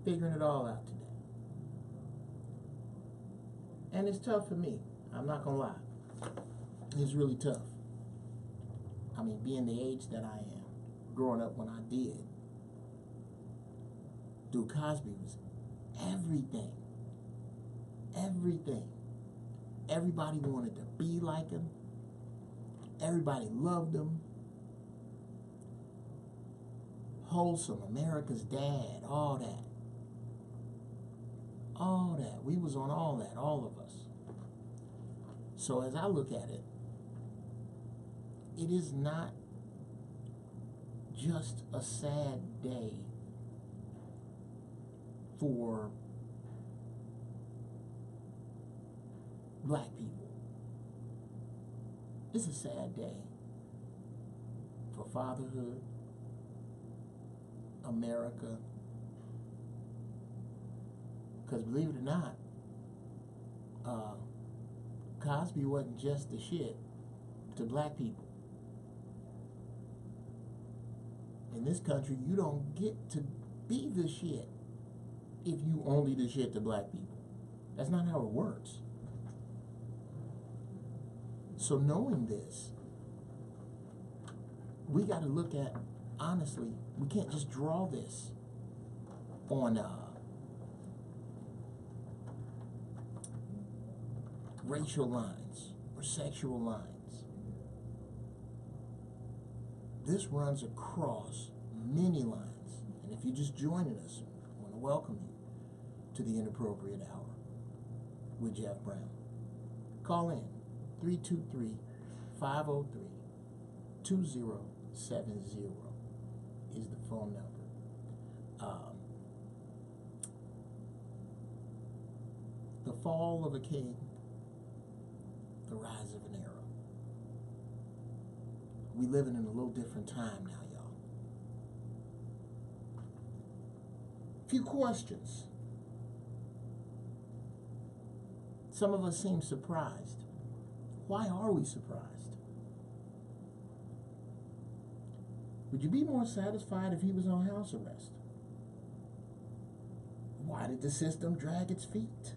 figuring it all out today. And it's tough for me. I'm not going to lie. It's really tough. I mean, being the age that I am, growing up when I did, Dude Cosby was everything. Everything. Everybody wanted to be like him. Everybody loved him. Wholesome, America's Dad, all that. All that. We was on all that, all of us. So as I look at it, it is not just a sad day for black people. It's a sad day for fatherhood, America, because believe it or not, Cosby wasn't just the shit to black people. In this country, you don't get to be the shit if you only the shit to black people. That's not how it works. So knowing this, we got to look at, honestly, we can't just draw this on racial lines or sexual lines. This runs across many lines. And if you're just joining us, I want to welcome you to the Inappropriate Hour with Geoff Brown. Call in 323-503-2070 is the phone number. The fall of a king, the rise of an era. We living in a little different time now, y'all. Few questions. Some of us seem surprised. Why are we surprised? Would you be more satisfied if he was on house arrest? Why did the system drag its feet?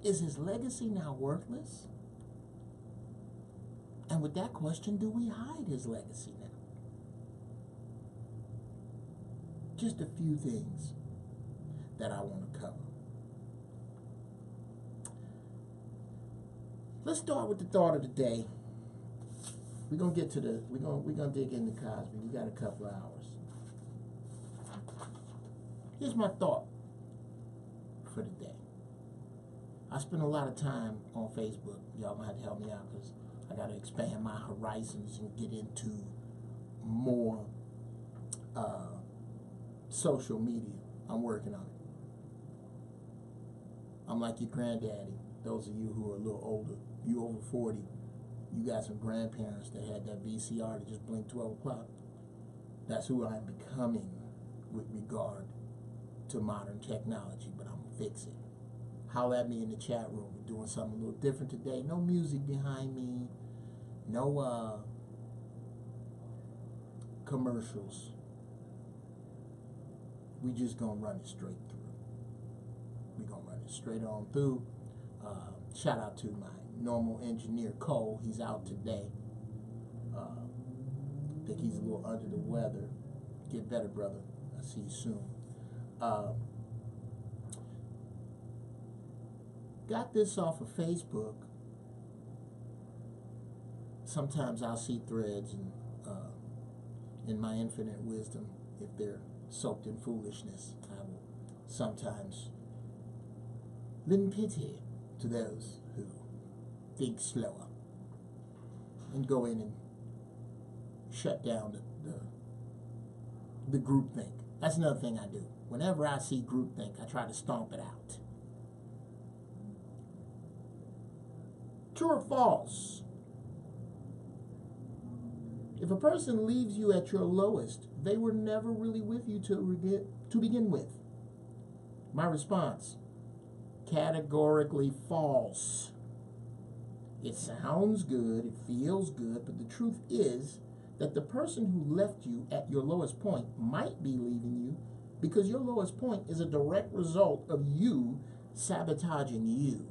Is his legacy now worthless? And with that question, do we hide his legacy now? Just a few things that I want to cover. Let's start with the thought of the day. We're gonna get to the we're gonna dig into Cosby. We got a couple of hours. Here's my thought for the day. I spend a lot of time on Facebook. Y'all might have to help me out because I got to expand my horizons and get into more social media. I'm working on it. I'm like your granddaddy. Those of you who are a little older, you over 40, you got some grandparents that had that VCR that just blinked 12 o'clock. That's who I'm becoming with regard to modern technology, but I'm going to fix it. Holler at me in the chat room. We're doing something a little different today. No music behind me. No commercials. We just gonna run it straight through. We gonna run it straight on through. Shout out to my normal engineer Cole. He's out today. I think he's a little under the weather. Get better, brother. I'll see you soon. Got this off of Facebook. Sometimes I'll see threads, and in my infinite wisdom, if they're soaked in foolishness, I will sometimes lend pity to those who think slower and go in and shut down the groupthink. That's another thing I do. Whenever I see groupthink, I try to stomp it out. True or false? If a person leaves you at your lowest, they were never really with you to begin with. My response, categorically false. It sounds good, it feels good, but the truth is that the person who left you at your lowest point might be leaving you because your lowest point is a direct result of you sabotaging you.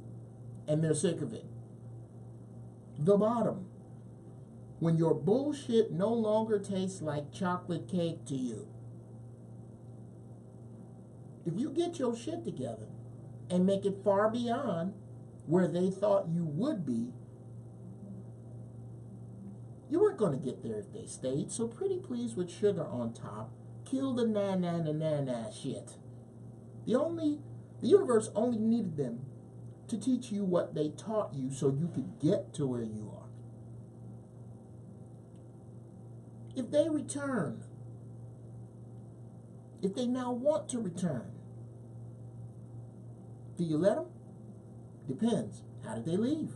And they're sick of it. The bottom. When your bullshit no longer tastes like chocolate cake to you. If you get your shit together and make it far beyond where they thought you would be, you weren't going to get there if they stayed. So pretty please with sugar on top, kill the na shit. The universe only needed them to teach you what they taught you so you could get to where you are. If they return, if they now want to return, do you let them? Depends. How did they leave?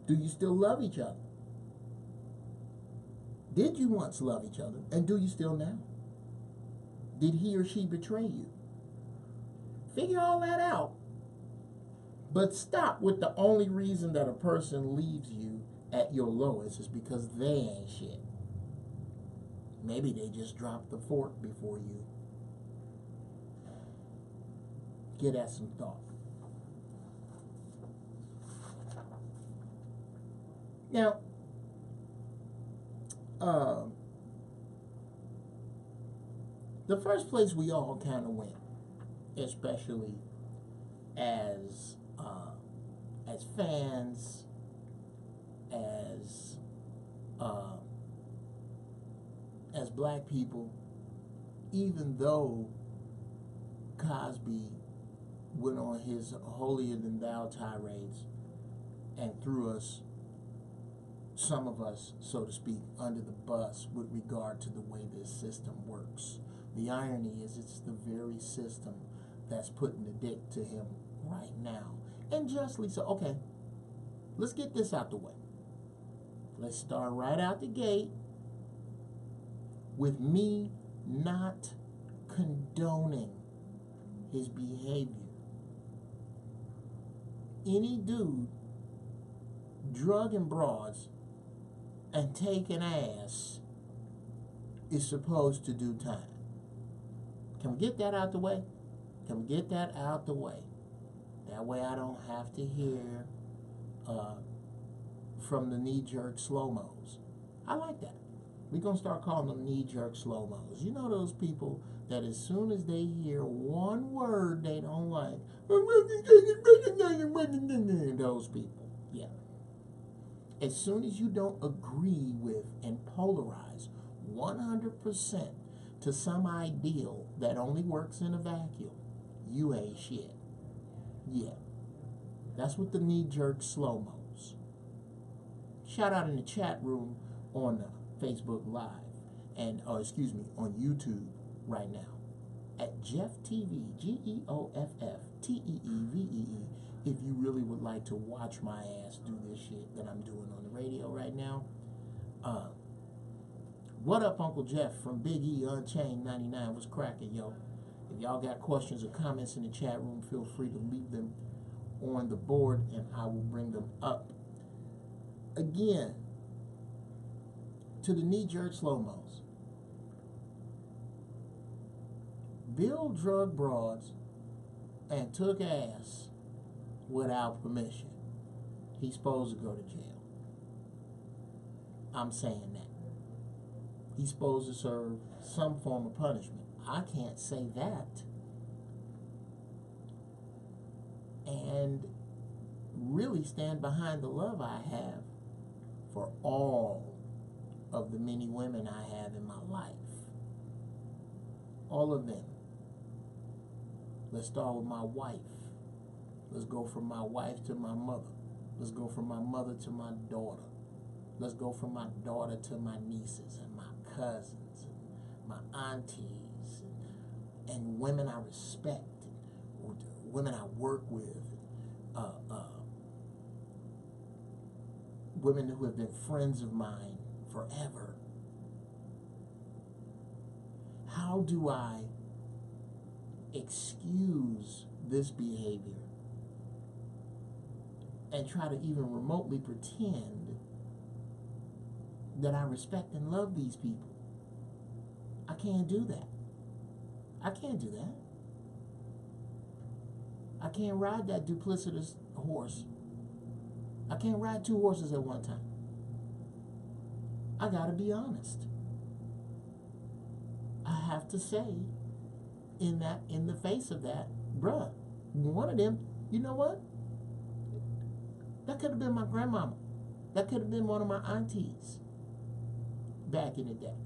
Do you still love each other? Did you once love each other? And do you still now? Did he or she betray you? Figure all that out. But stop with the only reason that a person leaves you at your lowest is because they ain't shit. Maybe they just dropped the fork before you. Give that some thought. Now, the first place we all kind of went, especially as fans, as black people, even though Cosby went on his holier-than-thou tirades and threw us, some of us, so to speak, under the bus with regard to the way this system works. The irony is it's the very system that's putting the dick to him right now. And justly so. Okay, let's get this out the way. Let's start right out the gate with me not condoning his behavior. Any dude drugging broads and taking ass is supposed to do time. Can we get that out the way? Can we get that out the way? That way I don't have to hear from the knee-jerk slow-mos. I like that. We're going to start calling them knee-jerk slow-mos. You know those people that as soon as they hear one word they don't like, those people, yeah. As soon as you don't agree with and polarize 100% to some ideal that only works in a vacuum, you ain't shit. Yeah. That's what the knee-jerk slow-mos. Shout out in the chat room on Facebook Live and, on YouTube right now at Geoff TV, GeoffTeevee. If you really would like to watch my ass do this shit that I'm doing on the radio right now. What up, Uncle Jeff from Big E Unchained 99? What's cracking, yo? If y'all got questions or comments in the chat room, feel free to leave them on the board and I will bring them up. Again, to the knee-jerk slow-mos. Bill drug broads and took ass without permission. He's supposed to go to jail. I'm saying that. He's supposed to serve some form of punishment. I can't say that. And really stand behind the love I have for all of the many women I have in my life. All of them. Let's start with my wife. Let's go from my wife to my mother. Let's go from my mother to my daughter. Let's go from my daughter to my nieces and my cousins and my aunties and women I respect and women I work with, women who have been friends of mine forever. How do I excuse this behavior and try to even remotely pretend that I respect and love these people. I can't do that. I can't do that. I can't ride that duplicitous horse. I can't ride two horses at one time. I gotta be honest. I have to say, in the face of that, bruh, one of them, you know what? That could have been my grandmama. That could have been one of my aunties back in the day.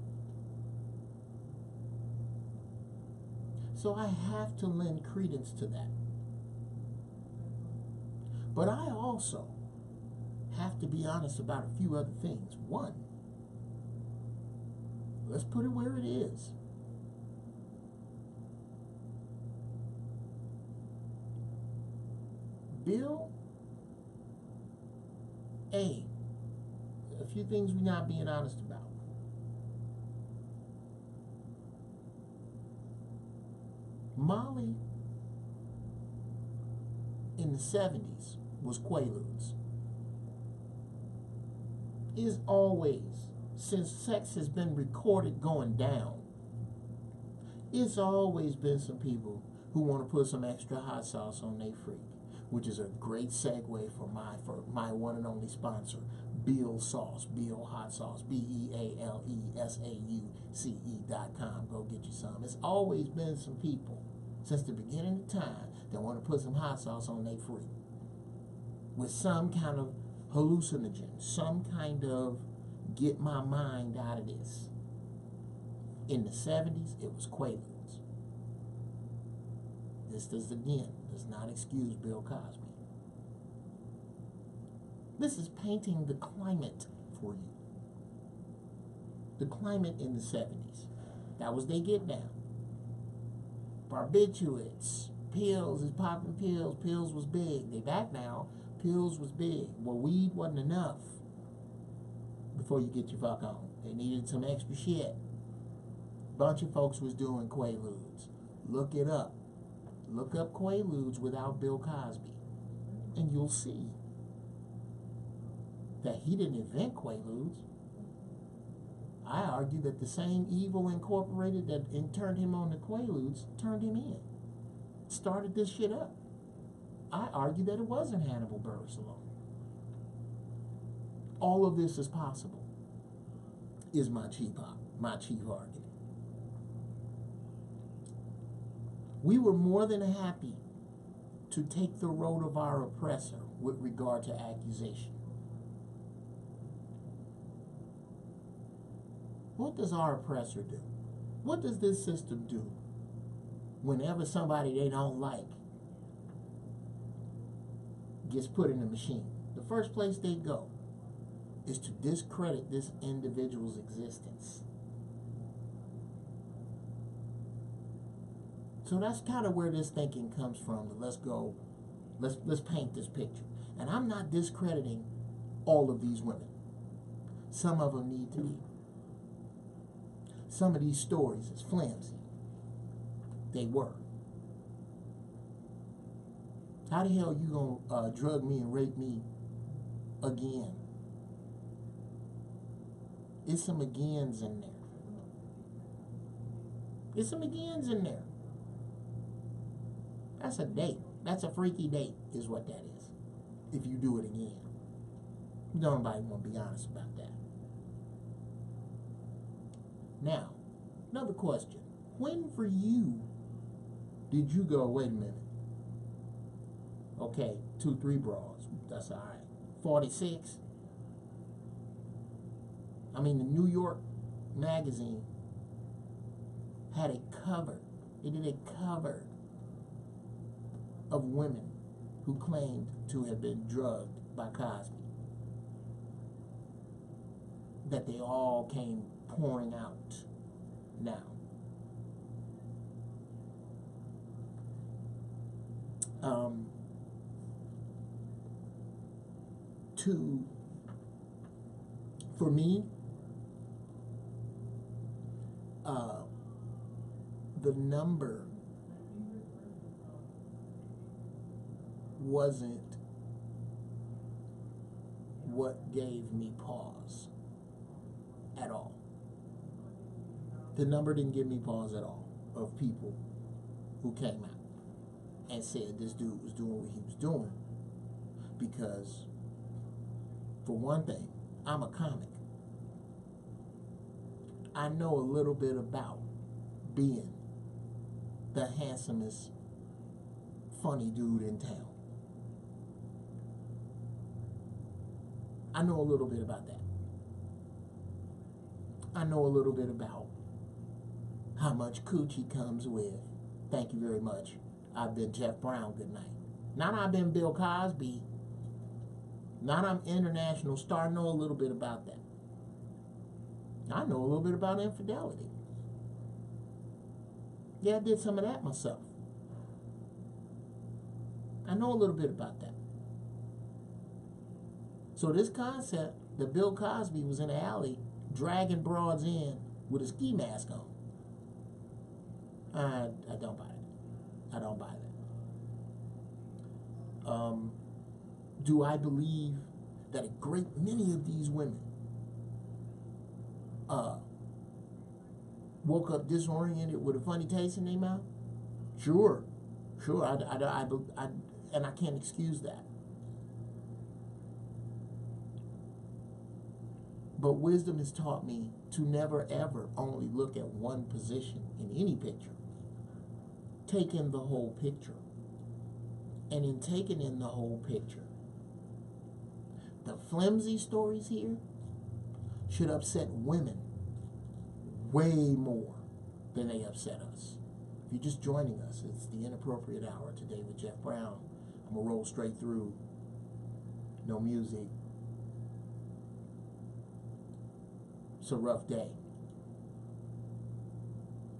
So I have to lend credence to that. But I also have to be honest about a few other things. One, let's put it where it is. Bill A. A few things we're not being honest about. Molly in the 70s was Quaaludes. Is always, since sex has been recorded going down, it's always been some people who want to put some extra hot sauce on their freak, which is a great segue for my one and only sponsor, Bill Sauce, Bill Hot Sauce, BealeSauce.com. Go get you some. It's always been some people since the beginning of time that want to put some hot sauce on their freak with some kind of hallucinogen, some kind of get my mind out of this. In the 70s, it was Quaaludes. This does not excuse Bill Cosby. This is painting the climate for you. The climate in the 70s. That was they get down. Barbiturates, pills is popping pills. Pills was big. They back now. Pills was big. Well, weed wasn't enough before you get your fuck on. They needed some extra shit. Bunch of folks was doing Quaaludes. Look it up. Look up Quaaludes without Bill Cosby, and you'll see that he didn't invent Quaaludes. I argue that the same evil incorporated that turned him on to Quaaludes turned him in. Started this shit up. I argue that it wasn't Hannibal Buress alone. All of this is possible, is my chief argument. We were more than happy to take the road of our oppressor with regard to accusation. What does our oppressor do? What does this system do whenever somebody they don't like gets put in the machine? The first place they go is to discredit this individual's existence. So that's kind of where this thinking comes from. Let's paint this picture. And I'm not discrediting all of these women. Some of them need to be. Some of these stories is flimsy. They were. How the hell you gonna drug me and rape me again? It's some agains in there. It's some agains in there. That's a date. That's a freaky date, is what that is. If you do it again. Nobody want to be honest about that. Now, another question. When for you did you go, wait a minute. Okay, 2-3 bras. That's all right. 46. I mean, the New York magazine had a cover. They did a cover of women who claimed to have been drugged by Cosby. That they all came pouring out now. For me, the number wasn't what gave me pause. at all. The number didn't give me pause at all of people who came out and said this dude was doing what he was doing because, for one thing, I'm a comic. I know a little bit about being the handsomest, funny dude in town. I know a little bit about that. I know a little bit about how much coochie comes with. Thank you very much. I've been Geoff Brown, good night. Not I've been Bill Cosby. Not I'm international star. I know a little bit about that. I know a little bit about infidelity. Yeah, I did some of that myself. I know a little bit about that. So this concept that Bill Cosby was in the alley dragging broads in with a ski mask on, I don't buy it. I don't buy that. Do I believe that a great many of these women woke up disoriented with a funny taste in their mouth? Sure. And I can't excuse that. But wisdom has taught me to never ever only look at one position in any picture. Take in the whole picture. And in taking in the whole picture, the flimsy stories here should upset women way more than they upset us. If you're just joining us, it's the Inappropriate Hour today with Geoff Brown. I'm going to roll straight through. No music. It's a rough day.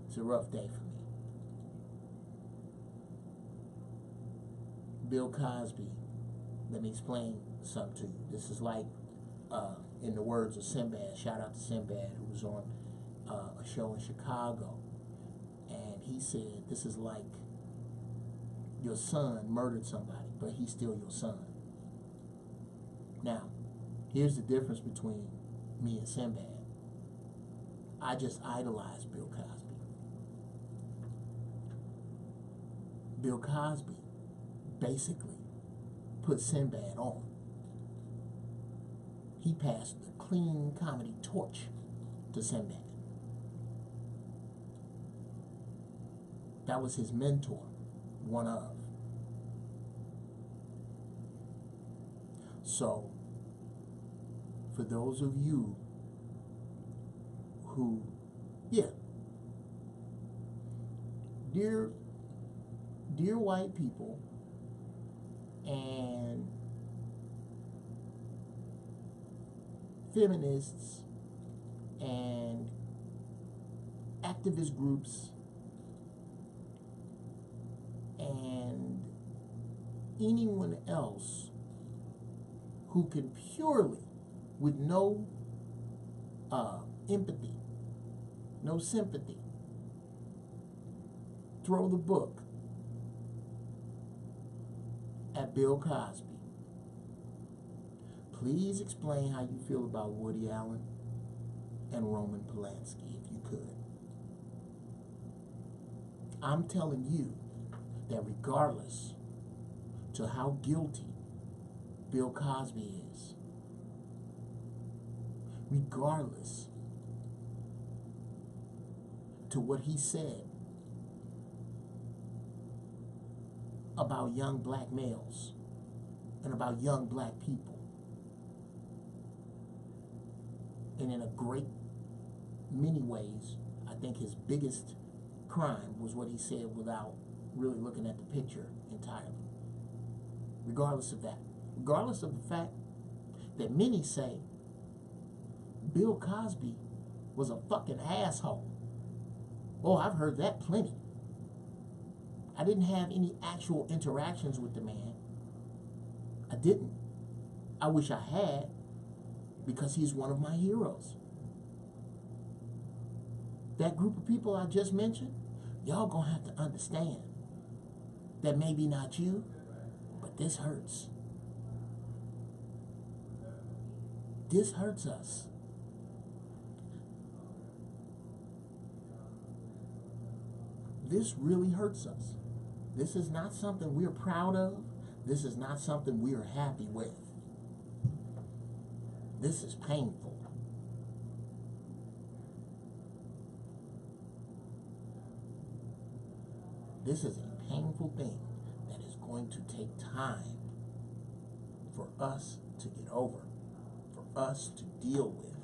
It's a rough day for me. Bill Cosby, let me explain something to you. This is like, in the words of Sinbad, shout out to Sinbad, who was on a show in Chicago, and he said, this is like your son murdered somebody, but he's still your son. Now, here's the difference between me and Sinbad. I just idolize Bill Cosby. Bill Cosby basically put Sinbad on. He passed the clean comedy torch to Sinbad. That was his mentor, one of. So, for those of you who, dear white people and feminists and activist groups and anyone else who can purely, with no empathy, no sympathy, throw the book at Bill Cosby. Please explain how you feel about Woody Allen and Roman Polanski, if you could. I'm telling you that regardless to how guilty Bill Cosby is, regardless to what he said about young black males and about young black people, and in a great many ways, I think his biggest crime was what he said without really looking at the picture entirely. Regardless of that, regardless of the fact that many say Bill Cosby was a fucking asshole. Oh, I've heard that plenty. I didn't have any actual interactions with the man. I didn't. I wish I had, because he's one of my heroes. That group of people I just mentioned, y'all gonna have to understand that maybe not you, but this hurts. This hurts us. this really hurts us. This is not something we're proud of. This is not something we are happy with. This is painful. This is a painful thing that is going to take time for us to get over, for us to deal with.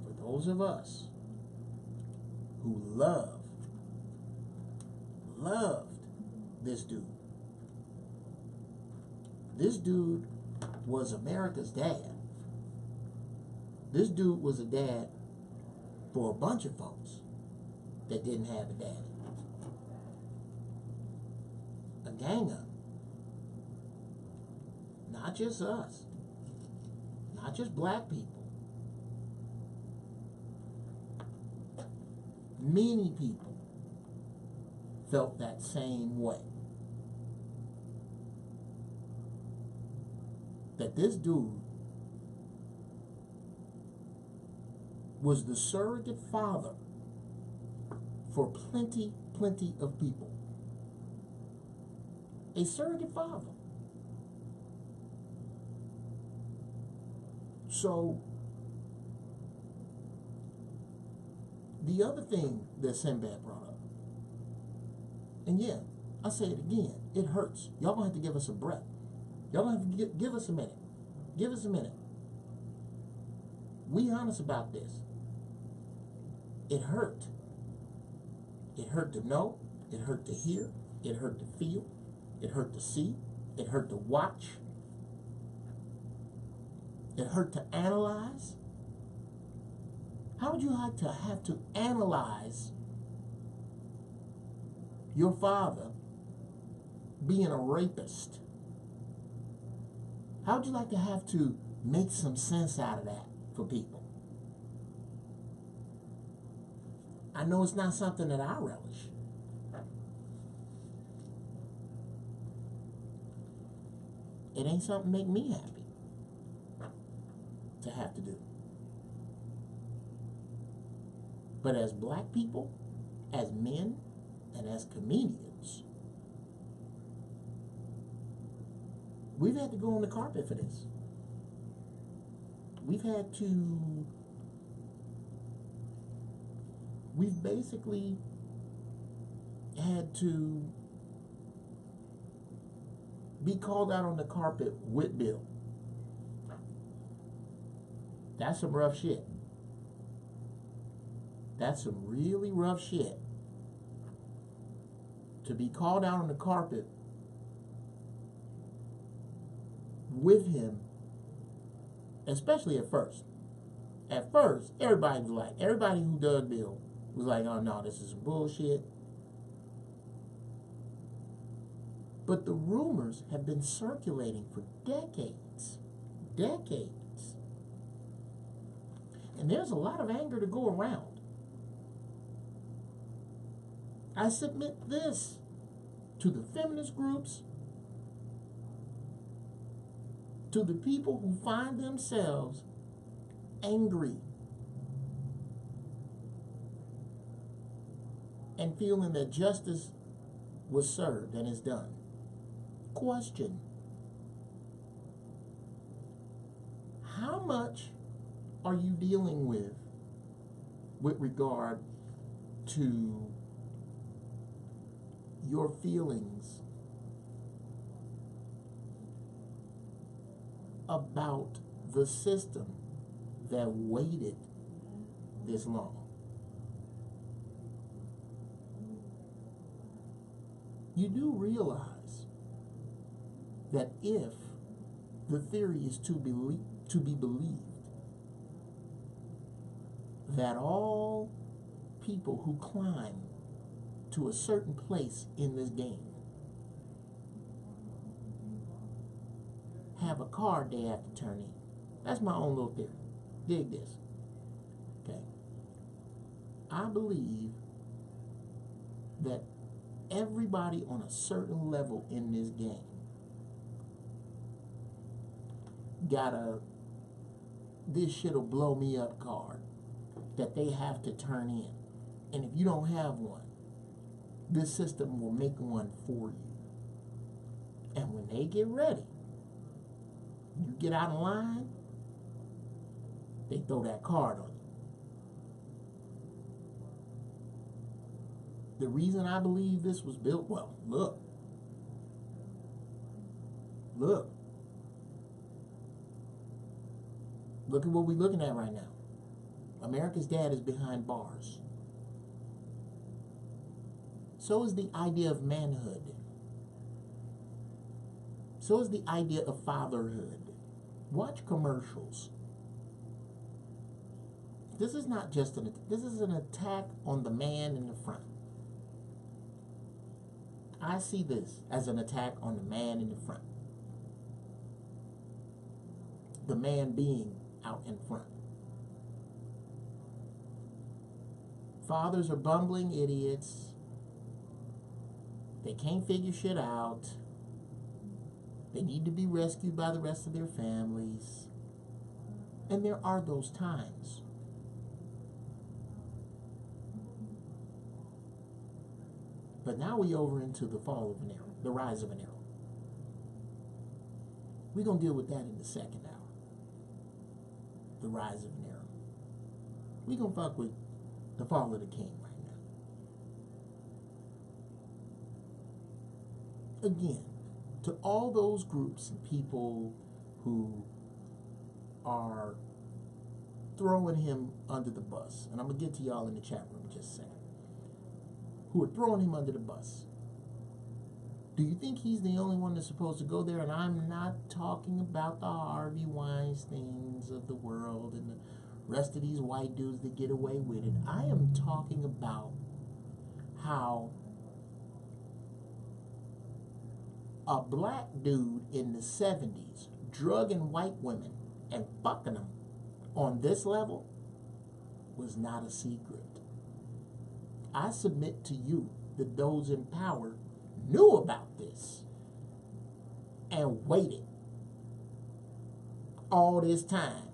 For those of us who loved this dude. This dude was America's dad. This dude was a dad for a bunch of folks that didn't have a daddy. A gang up. Not just us. Not just black people. Many people felt that same way. That this dude was the surrogate father for plenty of people. A surrogate father. So, the other thing that Sinbad brought up, and yeah, I say it again, it hurts. Y'all gonna have to give us a breath. Y'all gonna have to give us a minute. Give us a minute. We honest about this. It hurt. It hurt to know. It hurt to hear. It hurt to feel. It hurt to see. It hurt to watch. It hurt to analyze. How would you like to have to analyze your father being a rapist? How would you like to have to make some sense out of that for people? I know it's not something that I relish. It ain't something that make me happy to have to do. But as black people, as men, and as comedians, we've had to go on the carpet for this. We've basically had to be called out on the carpet with Bill. That's some rough shit. That's some really rough shit. To be called out on the carpet with him, especially at first. At first, everybody who dug Bill was like, oh no, this is some bullshit. But the rumors have been circulating for decades. Decades. And there's a lot of anger to go around. I submit this to the feminist groups, to the people who find themselves angry and feeling that justice was served and is done. Question: how much are you dealing with regard to your feelings about the system that waited this long? You do realize that if the theory is to be believed, that all people who climb to a certain place in this game have a card they have to turn in. That's my own little theory. Dig this. Okay. I believe that everybody on a certain level in this game got a "this shit'll blow me up" card that they have to turn in. And if you don't have one, this system will make one for you. And when they get ready, you get out of line, they throw that card on you. The reason I believe this was built, well, look. Look at what we're looking at right now. America's dad is behind bars. So is the idea of manhood. So is the idea of fatherhood. Watch commercials. This is not just this is an attack on the man in the front. I see this as an attack on the man in the front. The man being out in front. Fathers are bumbling idiots. They can't figure shit out. They need to be rescued by the rest of their families. And there are those times. But now we over into the fall of an era, the rise of an era. We're going to deal with that in the second hour. The rise of an era. We're going to fuck with the fall of the king right now. Again, to all those groups and people who are throwing him under the bus, and I'm going to get to y'all in the chat room in just a second, who are throwing him under the bus. Do you think he's the only one that's supposed to go there? And I'm not talking about the Harvey Weinsteins of the world and the rest of these white dudes that get away with it. I am talking about how a black dude in the 70s drugging white women and fucking them on this level was not a secret. I submit to you that those in power knew about this and waited all this time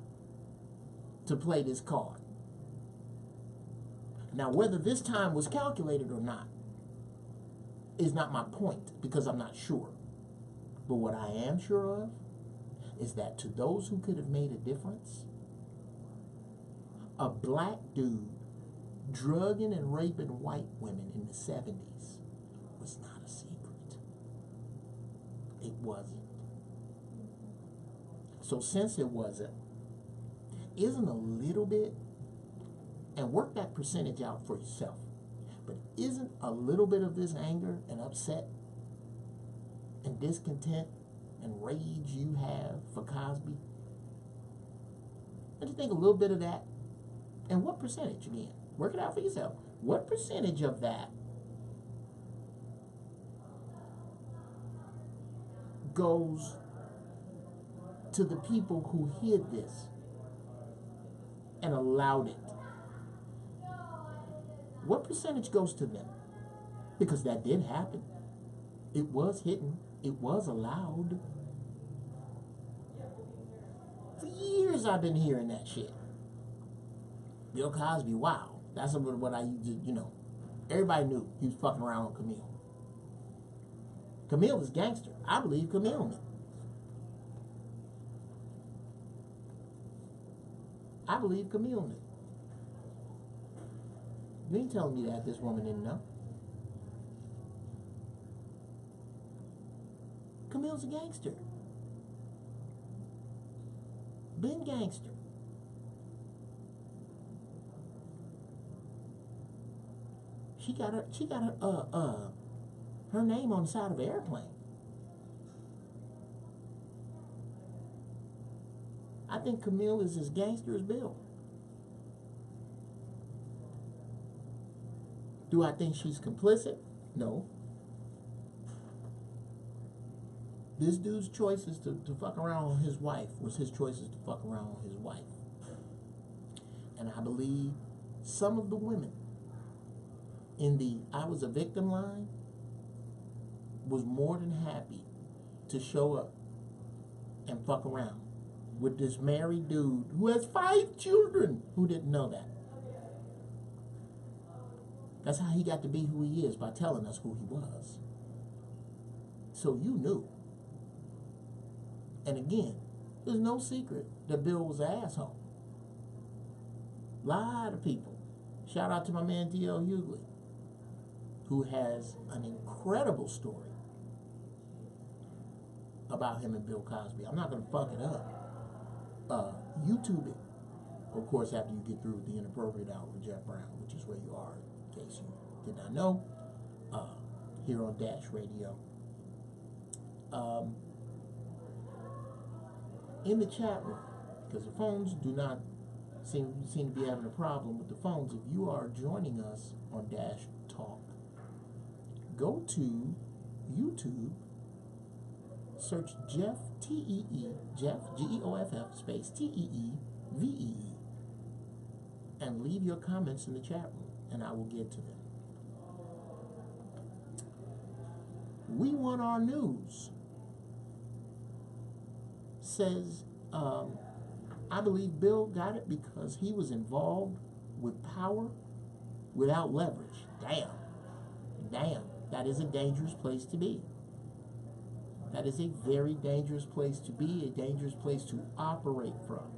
to play this card. Now, whether this time was calculated or not is not my point, because I'm not sure. But what I am sure of is that to those who could have made a difference, a black dude drugging and raping white women in the 70s was not a secret. It wasn't. So since it wasn't, isn't a little bit, and work that percentage out for yourself, but isn't a little bit of this anger and upset and discontent and rage you have for Cosby? Don't you think a little bit of that? And what percentage, again? Work it out for yourself. What percentage of that goes to the people who hid this and allowed it? What percentage goes to them? Because that did happen. It was hidden. It was allowed. For years I've been hearing that shit. Bill Cosby, wow. That's what I used to, everybody knew he was fucking around with Camille. Camille was gangster. I believe Camille knew. I believe Camille knew. You ain't telling me that this woman didn't know. Camille's a gangster. Been gangster. She got her name on the side of an airplane. I think Camille is as gangster as Bill. Do I think she's complicit? No. This dude's choices to fuck around on his wife was his choices to fuck around on his wife. And I believe some of the women in the I was a victim line was more than happy to show up and fuck around with this married dude who has 5 children who didn't know that. That's how he got to be who he is, by telling us who he was. So you knew. And again, there's no secret that Bill was an asshole. A lot of people. Shout out to my man D.L. Hughley, who has an incredible story about him and Bill Cosby. I'm not going to fuck it up. YouTube it. Of course, after you get through with the Inappropriate Hour with Geoff Brown, which is where you are, in case you did not know, here on Dash Radio. In the chat room, because the phones do not seem to be having a problem with the phones. If you are joining us on Dash Talk, go to YouTube, search Geoff, T-E-E, Geoff, G-E-O-F-F, space T-E-E-V-E-E, and leave your comments in the chat room, and I will get to them. We Want Our News says, I believe Bill got it because he was involved with power without leverage. Damn, that is a dangerous place to be. That is a very dangerous place to be, a dangerous place to operate from.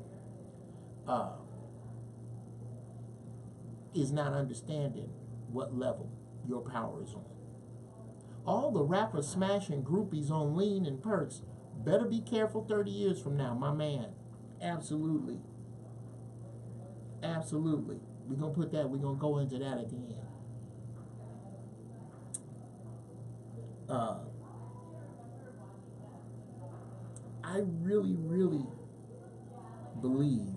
Is not understanding what level your power is on. All the rapper smashing groupies on lean and perks, better be careful 30 years from now, my man. Absolutely. Absolutely. We're going to go into that at the end. I really, really believe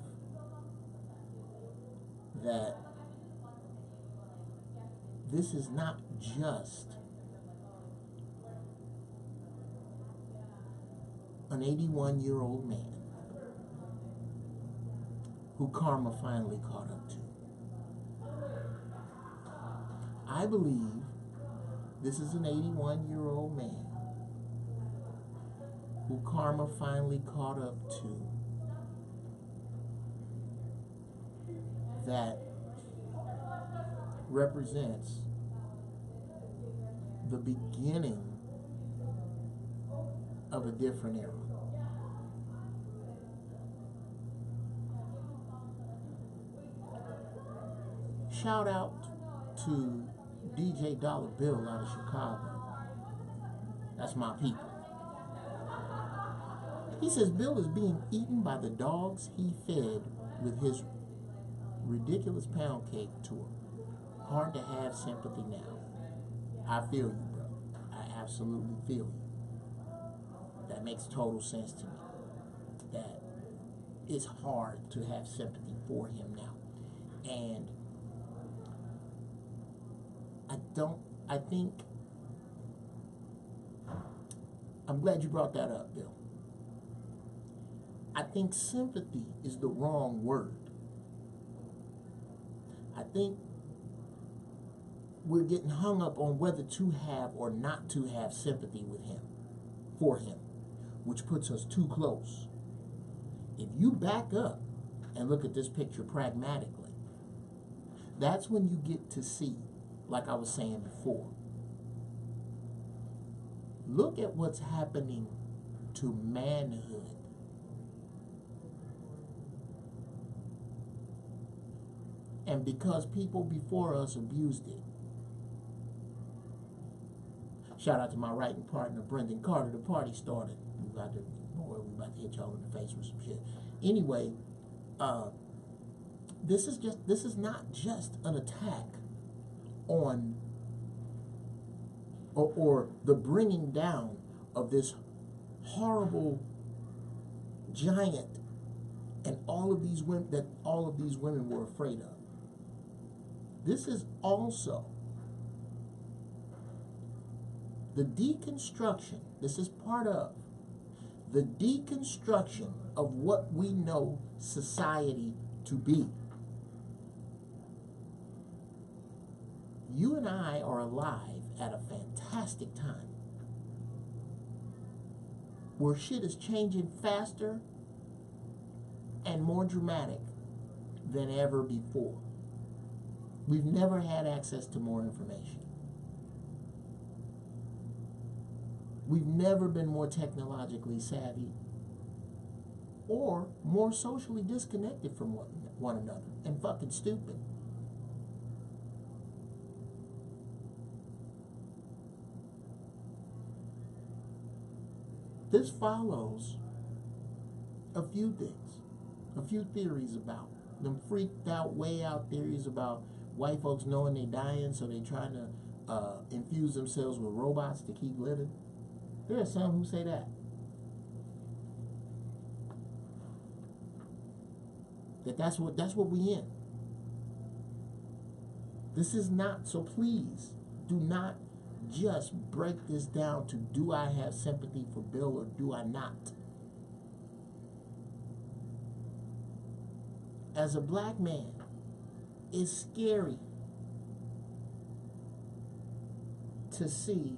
that this is not just an 81-year-old man who karma finally caught up to. I believe this is an 81-year-old man who karma finally caught up to, that represents the beginning of a different era. Shout out to DJ Dollar Bill out of Chicago. That's my people. He says Bill is being eaten by the dogs he fed with his ridiculous pound cake tour. Hard to have sympathy now. I feel you, bro. I absolutely feel you. That makes total sense to me. That it's hard to have sympathy for him now. And I'm glad you brought that up, Bill. I think sympathy is the wrong word. I think we're getting hung up on whether to have or not to have sympathy with him, for him, which puts us too close. If you back up and look at this picture pragmatically, that's when you get to see, like I was saying before, look at what's happening to manhood. And because people before us abused it. Shout out to my writing partner, Brendan Carter. The party started. We about to hit y'all in the face with some shit. Anyway, this is not just an attack on or the bringing down of this horrible giant and all of these women that all of these women were afraid of. This is also the deconstruction. This is part of the deconstruction of what we know society to be. You and I are alive at a fantastic time where shit is changing faster and more dramatic than ever before. We've never had access to more information. We've never been more technologically savvy or more socially disconnected from one another and fucking stupid. This follows a few things, a few theories about them freaked out, way out theories about white folks knowing they dying, so they trying to infuse themselves with robots to keep living. There are some who say that. That's what we in. This is not, so please do not just break this down to, do I have sympathy for Bill or do I not? As a black man, it's scary to see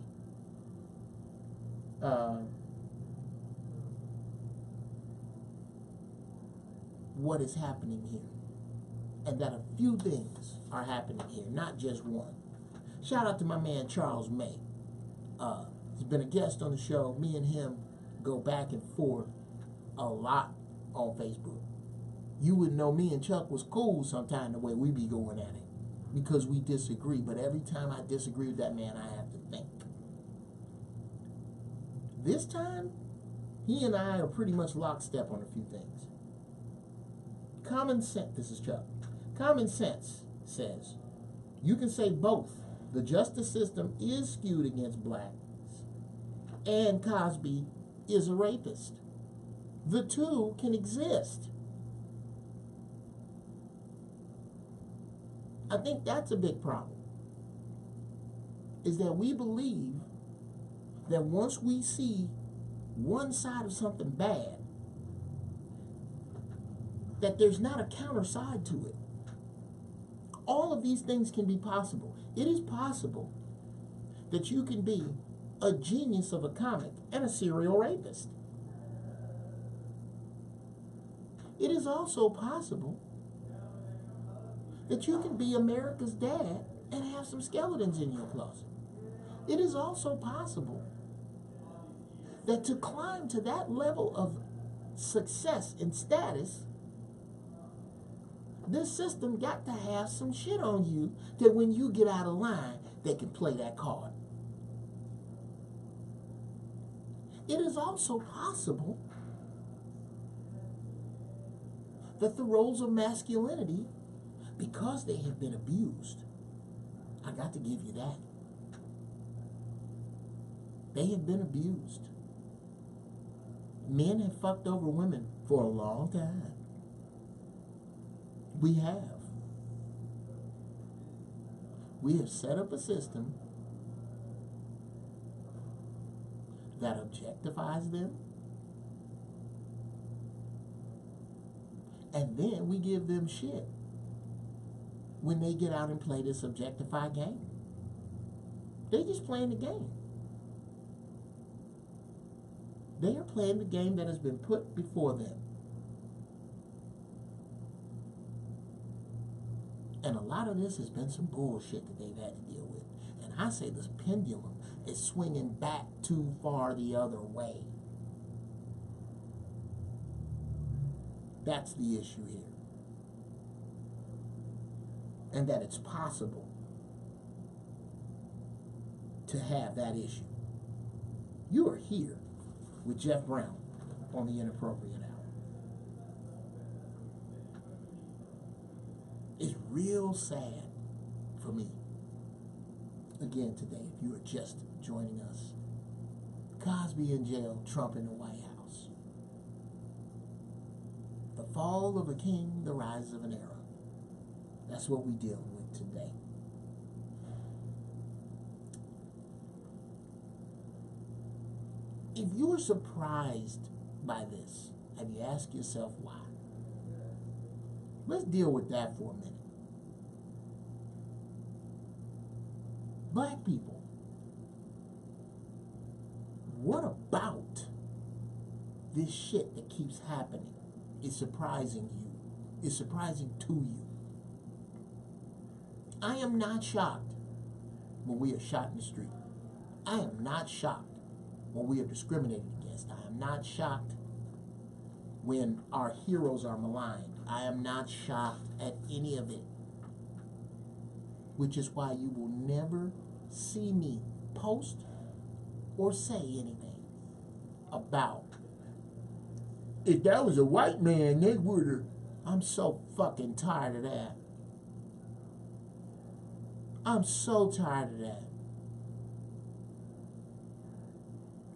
what is happening here, and that a few things are happening here, not just one. Shout out to my man Charles May. He's been a guest on the show. Me and him go back and forth a lot on Facebook. You would know me and Chuck was cool sometime the way we be going at it, because we disagree. But every time I disagree with that man, I have to think. This time, he and I are pretty much lockstep on a few things. Common sense, this is Chuck. Common sense says you can say both. The justice system is skewed against blacks, and Cosby is a rapist. The two can exist. I think that's a big problem, is that we believe that once we see one side of something bad, that there's not a counter side to it. All of these things can be possible. It is possible that you can be a genius of a comic and a serial rapist. It is also possible that you can be America's dad and have some skeletons in your closet. It is also possible that to climb to that level of success and status, this system got to have some shit on you that when you get out of line, they can play that card. It is also possible that the roles of masculinity, because they have been abused, I got to give you that. They have been abused. Men have fucked over women for a long time. We have. We have set up a system that objectifies them, and then we give them shit when they get out and play this objectified game. They're just playing the game. They are playing the game that has been put before them. And a lot of this has been some bullshit that they've had to deal with. And I say this pendulum is swinging back too far the other way. That's the issue here. And that it's possible to have that issue. You are here with Geoff Brown on the Inappropriate Hour. It's real sad for me, again today, if you are just joining us. Cosby in jail, Trump in the White House. The fall of a king, the rise of an era. That's what we're dealing with today. If you were surprised by this, have you asked yourself why? Let's deal with that for a minute. Black people, what about this shit that keeps happening is surprising you, is surprising to you? I am not shocked when we are shot in the street. I am not shocked when we are discriminated against. I am not shocked when our heroes are maligned. I am not shocked at any of it. Which is why you will never see me post or say anything about, if that was a white man, they would have. I'm so fucking tired of that. I'm so tired of that.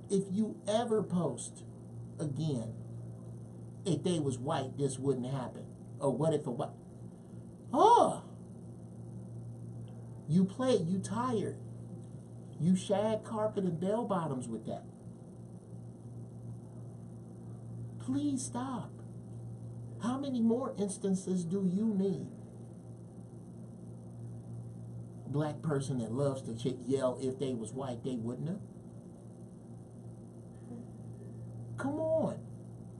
If you ever post again, if they was white, this wouldn't happen. Or what if a white... Oh! You played, you tired. You shag carpet and bell bottoms with that. Please stop. How many more instances do you need? Black person that loves to yell, if they was white, they wouldn't have. Come on.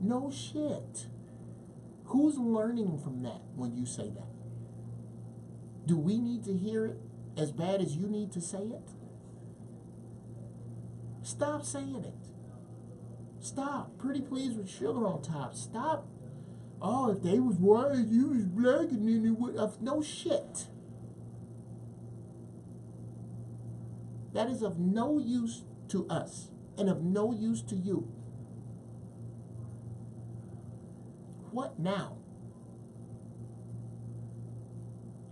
No shit. Who's learning from that when you say that? Do we need to hear it as bad as you need to say it? Stop saying it. Stop. Pretty please with sugar on top. Stop. Oh, if they was white, you was black, and then it would... No shit. That is of no use to us and of no use to you. What now?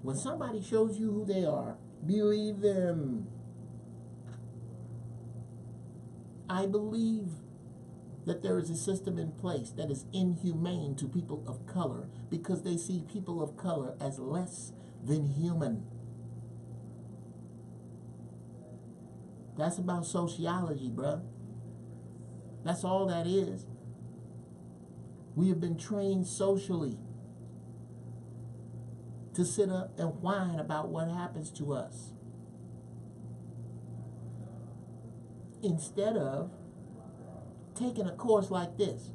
When somebody shows you who they are, believe them. I believe that there is a system in place that is inhumane to people of color because they see people of color as less than human. That's about sociology, bruh. That's all that is. We have been trained socially to sit up and whine about what happens to us, instead of taking a course like this.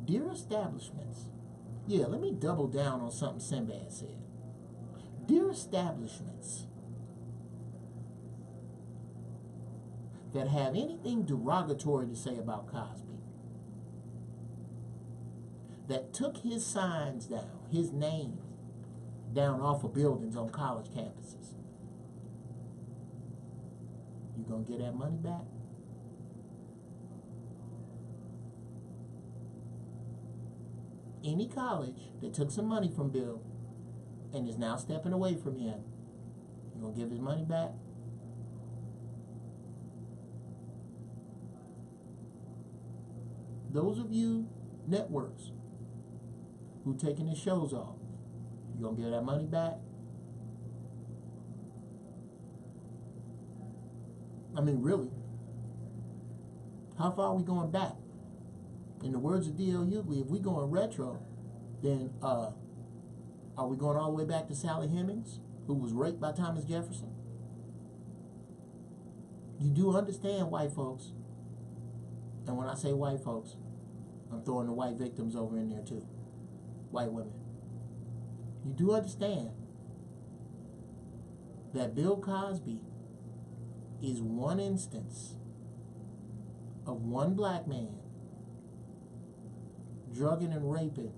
Dear establishments, yeah, let me double down on something Sinbad said. Dear establishments that have anything derogatory to say about Cosby, that took his signs down, his name down off of buildings on college campuses, you gonna get that money back? Any college that took some money from Bill and is now stepping away from him, you gonna give his money back? Those of you networks who taking the shows off, you gonna give that money back? I mean, really, how far are we going back? In the words of D.L. Hughley, if we going retro, then are we going all the way back to Sally Hemings, who was raped by Thomas Jefferson? You do understand, white folks, and when I say white folks, I'm throwing the white victims over in there too, white women. You do understand that Bill Cosby is one instance of one black man drugging and raping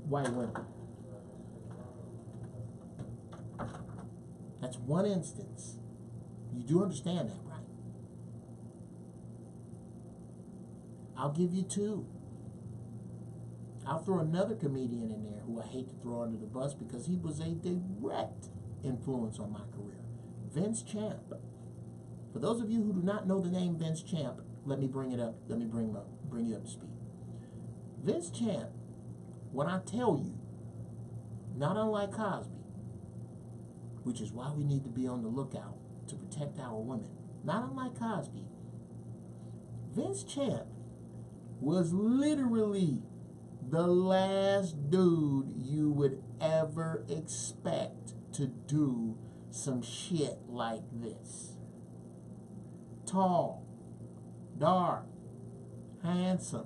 white women. That's one instance. You do understand that, right? I'll give you two. I'll throw another comedian in there who I hate to throw under the bus because he was a direct influence on my career. Vince Champ. For those of you who do not know the name Vince Champ, let me bring it up. Let me bring you up to speed. Vince Champ, when I tell you, not unlike Cosby, which is why we need to be on the lookout to protect our women, not unlike Cosby, Vince Champ was literally the last dude you would ever expect to do some shit like this. Tall, dark, handsome,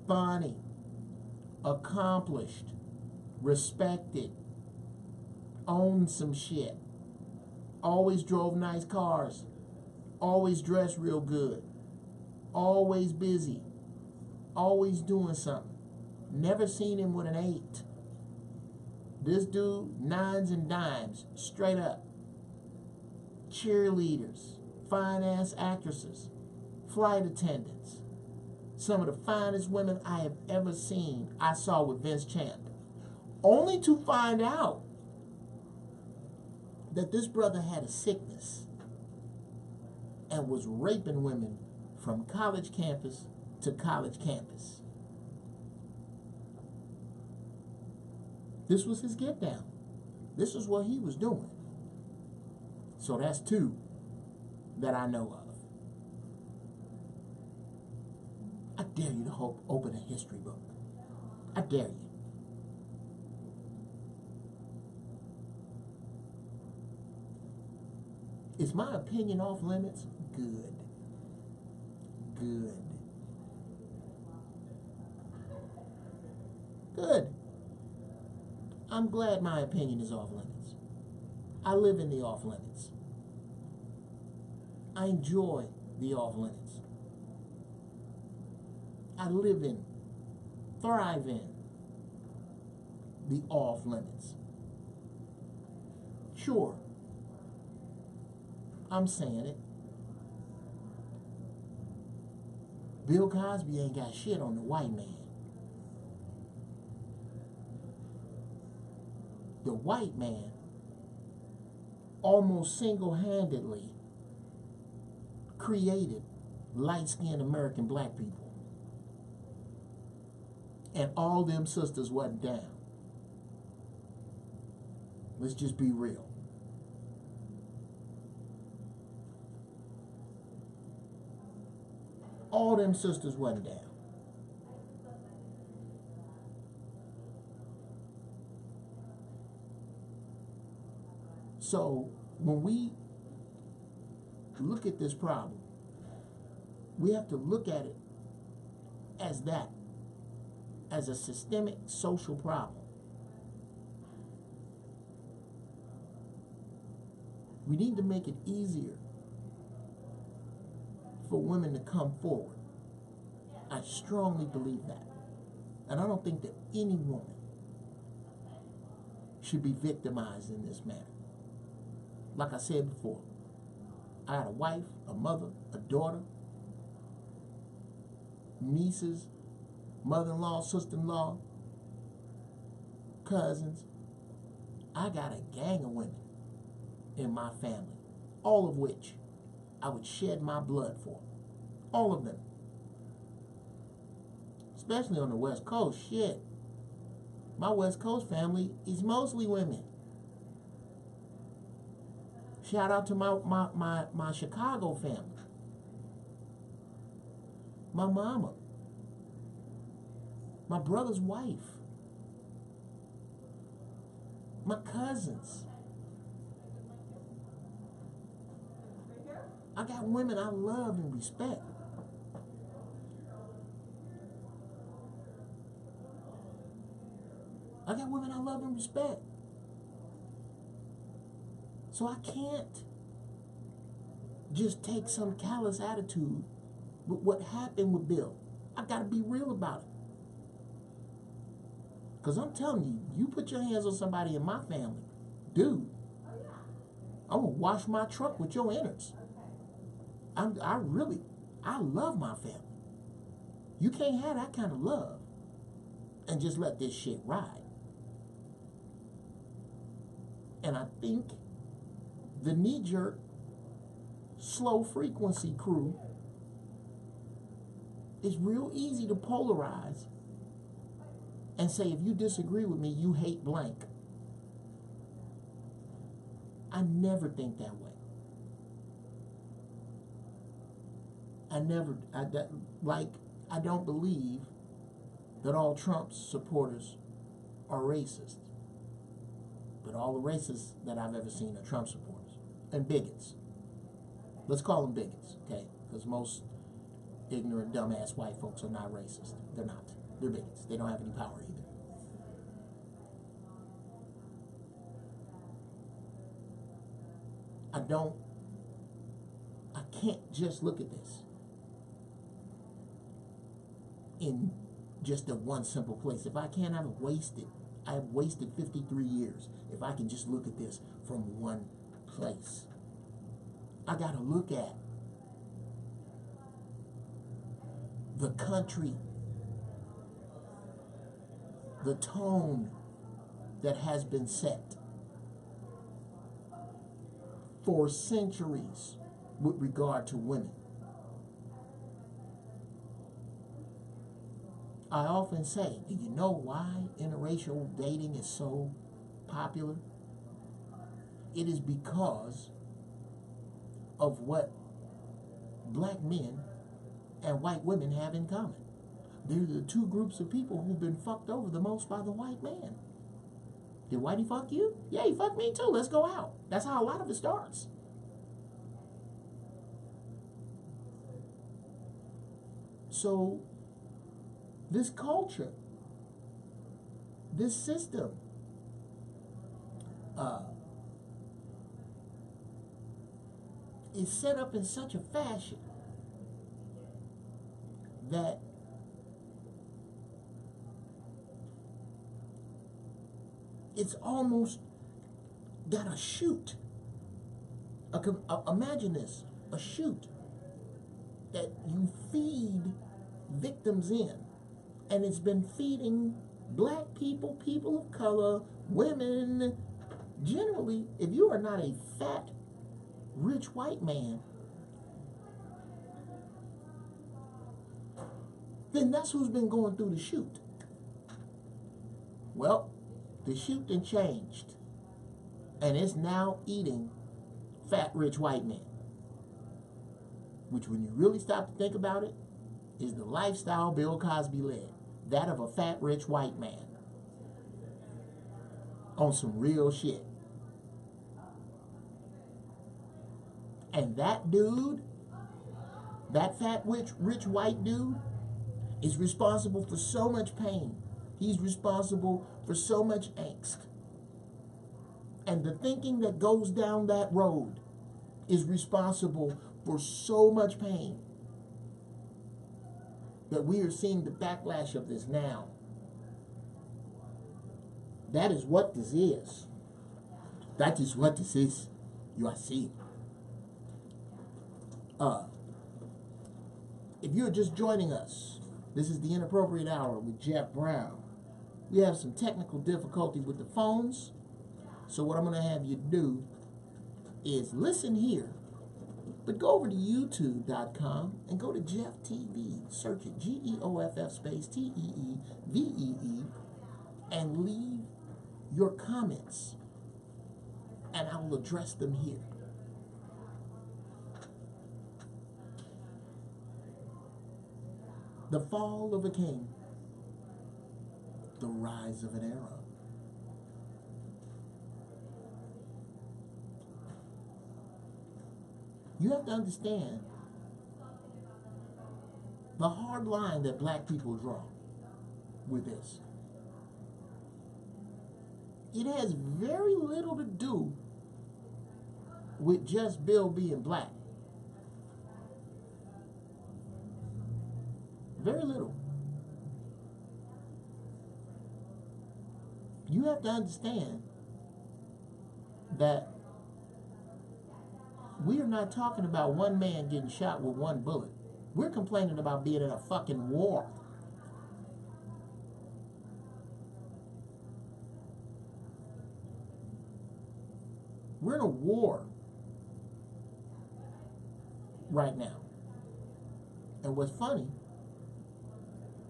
funny, accomplished, respected, owned some shit, always drove nice cars, always dressed real good, always busy, always doing something. Never seen him with an 8. This dude, 9s and dimes, straight up. Cheerleaders, fine-ass actresses, flight attendants. Some of the finest women I have ever seen, I saw with Vince Chandler. Only to find out that this brother had a sickness and was raping women from college campus to college campus. This was his get down. This is what he was doing. So that's 2 that I know of. I dare you to open a history book. I dare you. Is my opinion off limits? Good. Good. Good. I'm glad my opinion is off limits. I live in the off limits. I enjoy the off limits. I live in, thrive in the off limits. Sure, I'm saying it. Bill Cosby ain't got shit on the white man. The white man almost single-handedly created light-skinned American black people. And all them sisters wasn't down. Let's just be real. All them sisters wasn't down. So when we look at this problem, we have to look at it as that, as a systemic social problem. We need to make it easier for women to come forward. I strongly believe that. And I don't think that any woman should be victimized in this manner. Like I said before, I had a wife, a mother, a daughter, nieces, mother-in-law, sister-in-law, cousins. I got a gang of women in my family, all of which I would shed my blood for. All of them. Especially on the West Coast. Shit. My West Coast family is mostly women. Shout out to my Chicago family. My mama. My brother's wife. My cousins. I got women I love and respect. I got women I love and respect. So I can't just take some callous attitude with what happened with Bill. I gotta be real about it. Because I'm telling you, you put your hands on somebody in my family, dude, I'm gonna wash my truck with your innards. I love my family. You can't have that kind of love and just let this shit ride. And I think the knee-jerk, slow-frequency crew is real easy to polarize and say, if you disagree with me, you hate blank. I never think that way. I don't believe that all Trump's supporters are racist. But all the racists that I've ever seen are Trump supporters. And bigots. Let's call them bigots, okay? Because most ignorant, dumbass white folks are not racist. They're not. They're bigots. They don't have any power either. I can't just look at this in just a one simple place. If I can't, I've wasted 53 years. If I can just look at this from one place. I gotta look at the country, the tone that has been set for centuries with regard to women. I often say, do you know why interracial dating is so popular? It is because of what black men and white women have in common. They're the two groups of people who've been fucked over the most by the white man. Did Whitey fuck you? Yeah, he fucked me too. Let's go out. That's how a lot of it starts. So, this culture, this system, is set up in such a fashion that it's almost got a chute. Imagine this, a chute that you feed victims in. And it's been feeding black people, people of color, women. Generally, if you are not a fat, rich white man, then that's who's been going through the chute. Well, the chute done changed. And it's now eating fat, rich white men. Which, when you really stop to think about it, is the lifestyle Bill Cosby led. That of a fat, rich white man. On some real shit. And that dude, that fat, rich white dude, is responsible for so much pain. He's responsible for so much angst. And the thinking that goes down that road is responsible for so much pain that we are seeing the backlash of this now. That is what this is. That is what this is. You are seeing. If you're just joining us, this is the Inappropriate Hour with Geoff Brown. We have some technical difficulty with the phones, so what I'm going to have you do is listen here, but go over to youtube.com and go to Geoff TV. Search it, Geoff space Teevee, and leave your comments, and I will address them here. The fall of a king, the rise of an era. You have to understand the hard line that black people draw with this. It has very little to do with just Bill being black. Very little. You have to understand that we are not talking about one man getting shot with one bullet. We're complaining about being in a fucking war. We're in a war right now. And what's funny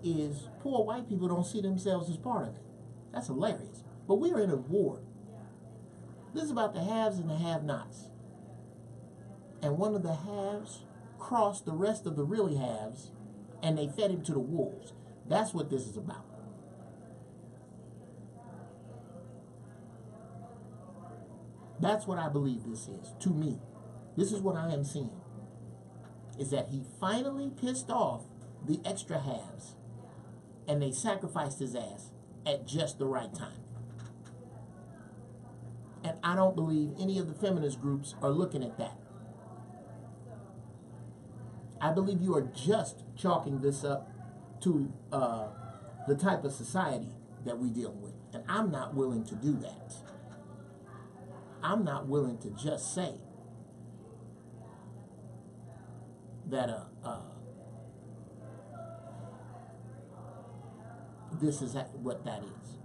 is poor white people don't see themselves as part of it. That's hilarious. But we are in a war. This is about the haves and the have-nots. And one of the haves crossed the rest of the really haves, and they fed him to the wolves. That's what this is about. That's what I believe this is, to me. This is what I am seeing. Is that he finally pissed off the extra haves. and they sacrificed his ass at just the right time. And I don't believe any of the feminist groups are looking at that. I believe you are just chalking this up to the type of society that we deal with. And I'm not willing to do that. I'm not willing to just say that this is what that is.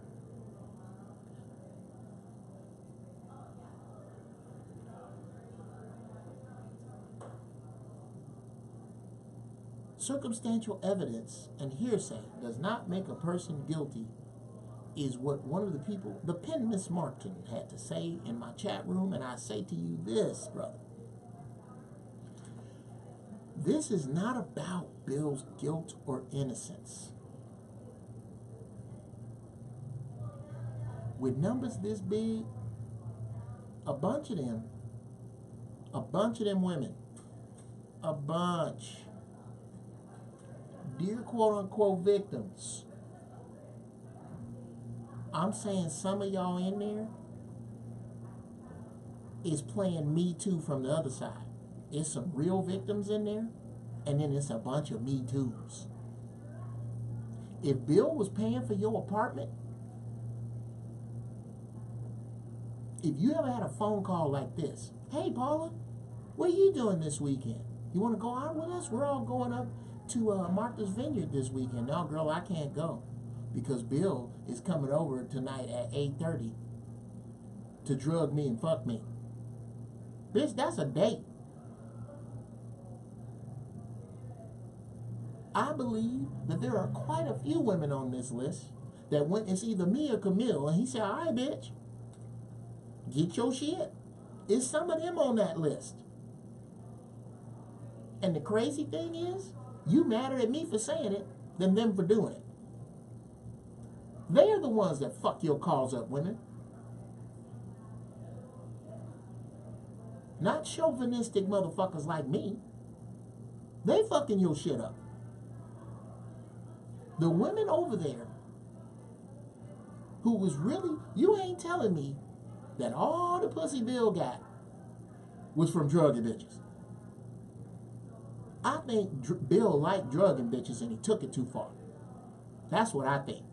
Circumstantial evidence and hearsay does not make a person guilty is what one of the people, the pen Miss Martin, had to say in my chat room, and I say to you this, brother. This is not about Bill's guilt or innocence. With numbers this big, a bunch of them women, a bunch, dear quote-unquote victims, I'm saying some of y'all in there is playing Me Too from the other side. It's some real victims in there, and then it's a bunch of Me Too's. If Bill was paying for your apartment, if you ever had a phone call like this, hey Paula, what are you doing this weekend? You want to go out with us? We're all going up to Martha's Vineyard this weekend. No, girl, I can't go because Bill is coming over tonight at 8:30 to drug me and fuck me. Bitch, that's a date. I believe that there are quite a few women on this list that went, it's either me or Camille, and he said, all right, bitch, get your shit. It's some of them on that list. And the crazy thing is, you madder at me for saying it than them for doing it. They are the ones that fuck your calls up, women. Not chauvinistic motherfuckers like me. They fucking your shit up. The women over there who was really, you ain't telling me that all the pussy Bill got was from drugging bitches. I think Bill liked drugging bitches and he took it too far. That's what I think.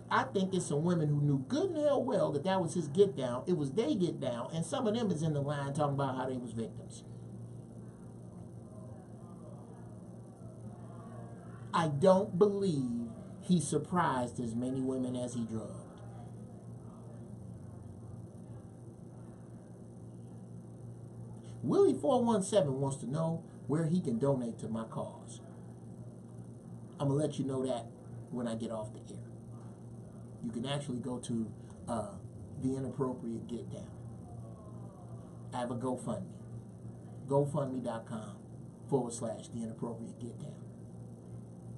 I think it's some women who knew good and hell well that that was his get down. It was they get down, and some of them is in the line talking about how they was victims. I don't believe he surprised as many women as he drugged. Willie417 wants to know where he can donate to my cause. I'm going to let you know that when I get off the air. You can actually go to the Inappropriate Get Down. I have a GoFundMe. GoFundMe.com/the Inappropriate Get Down.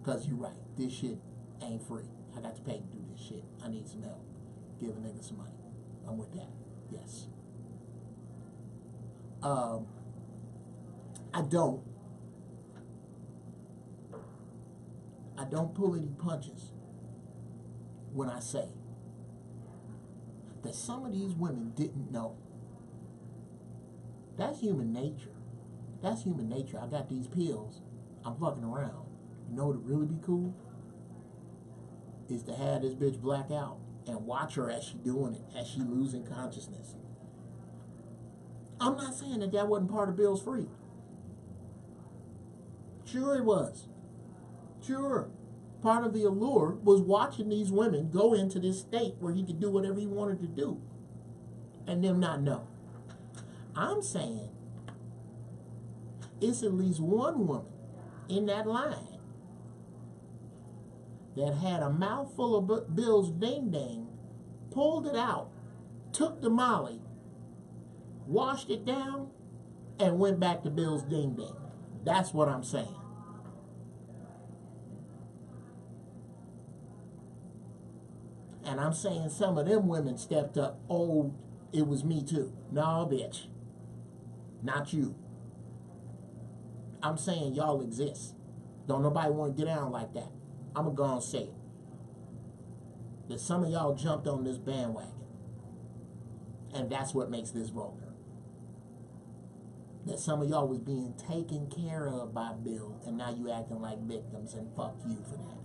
Because you're right, this shit ain't free. I got to pay to do this shit. I need some help. Give a nigga some money. I'm with that. Yes. I don't pull any punches when I say that some of these women didn't know. That's human nature. That's human nature. I got these pills. I'm fucking around. You know what would really be cool? Is to have this bitch black out and watch her as she doing it, as she losing consciousness. I'm not saying that that wasn't part of Bill's free. Sure it was. Sure. Part of the allure was watching these women go into this state where he could do whatever he wanted to do and them not know. I'm saying it's at least one woman in that line that had a mouthful of Bill's ding-dang, pulled it out, took the molly, washed it down, and went back to Bill's ding-dang. That's what I'm saying. And I'm saying some of them women stepped up, oh, it was me too. No, bitch. Not you. I'm saying y'all exist. Don't nobody want to get down like that. I'm going to go and say it. That some of y'all jumped on this bandwagon. And that's what makes this vulgar. That some of y'all was being taken care of by Bill, and now you acting like victims, and fuck you for that.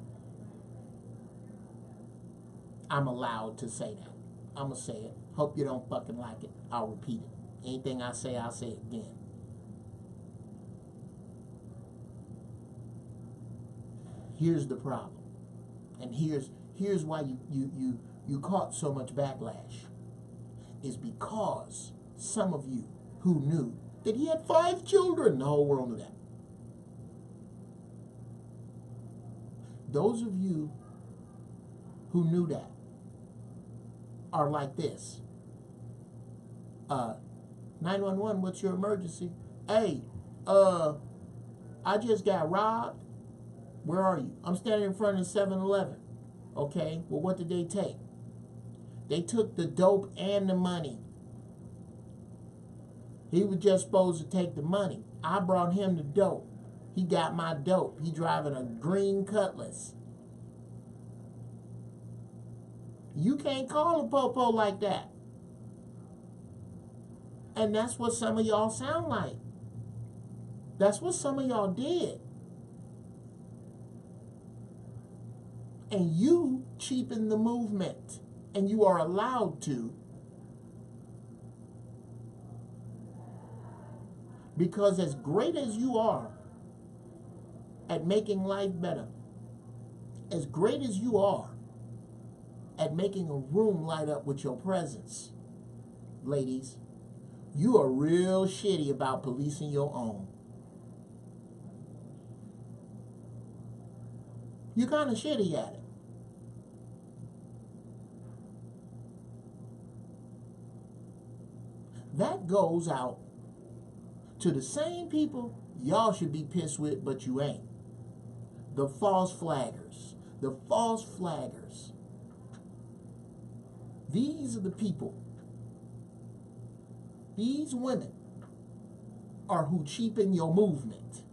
I'm allowed to say that. I'm going to say it. Hope you don't fucking like it. I'll repeat it. Anything I say, I'll say it again. Here's the problem. And here's why you caught so much backlash. Is because some of you who knew that he had 5 children, the whole world knew that. Those of you who knew that are like this. 911, what's your emergency? Hey, I just got robbed. Where are you? I'm standing in front of 7-Eleven. Okay, well, what did they take? They took the dope and the money. He was just supposed to take the money. I brought him the dope. He got my dope. He driving a green Cutlass. You can't call a popo like that. And that's what some of y'all sound like. That's what some of y'all did. And you cheapen the movement. And you are allowed to. Because as great as you are at making life better, as great as you are at making a room light up with your presence, ladies, you are real shitty about policing your own. You're kind of shitty at it. That goes out to the same people y'all should be pissed with, but you ain't. The false flaggers. The false flaggers. These are the people. These women are who cheapen your movement.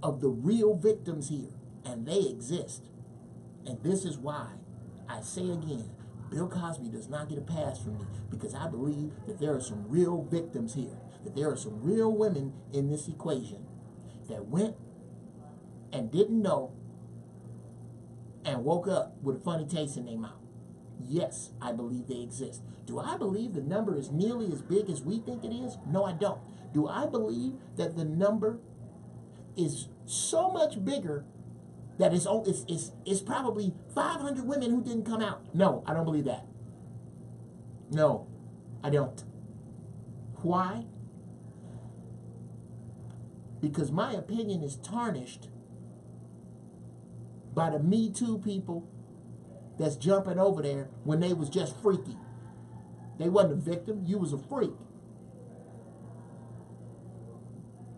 Of the real victims here. And they exist. And this is why I say again, Bill Cosby does not get a pass from me, because I believe that there are some real victims here, that there are some real women in this equation that went and didn't know and woke up with a funny taste in their mouth. Yes, I believe they exist. Do I believe the number is nearly as big as we think it is? No, I don't. Do I believe that the number is so much bigger that it's probably 500 women who didn't come out? No, I don't believe that. No, I don't. Why? Because my opinion is tarnished by the Me Too people that's jumping over there when they was just freaky. They wasn't a victim. You was a freak.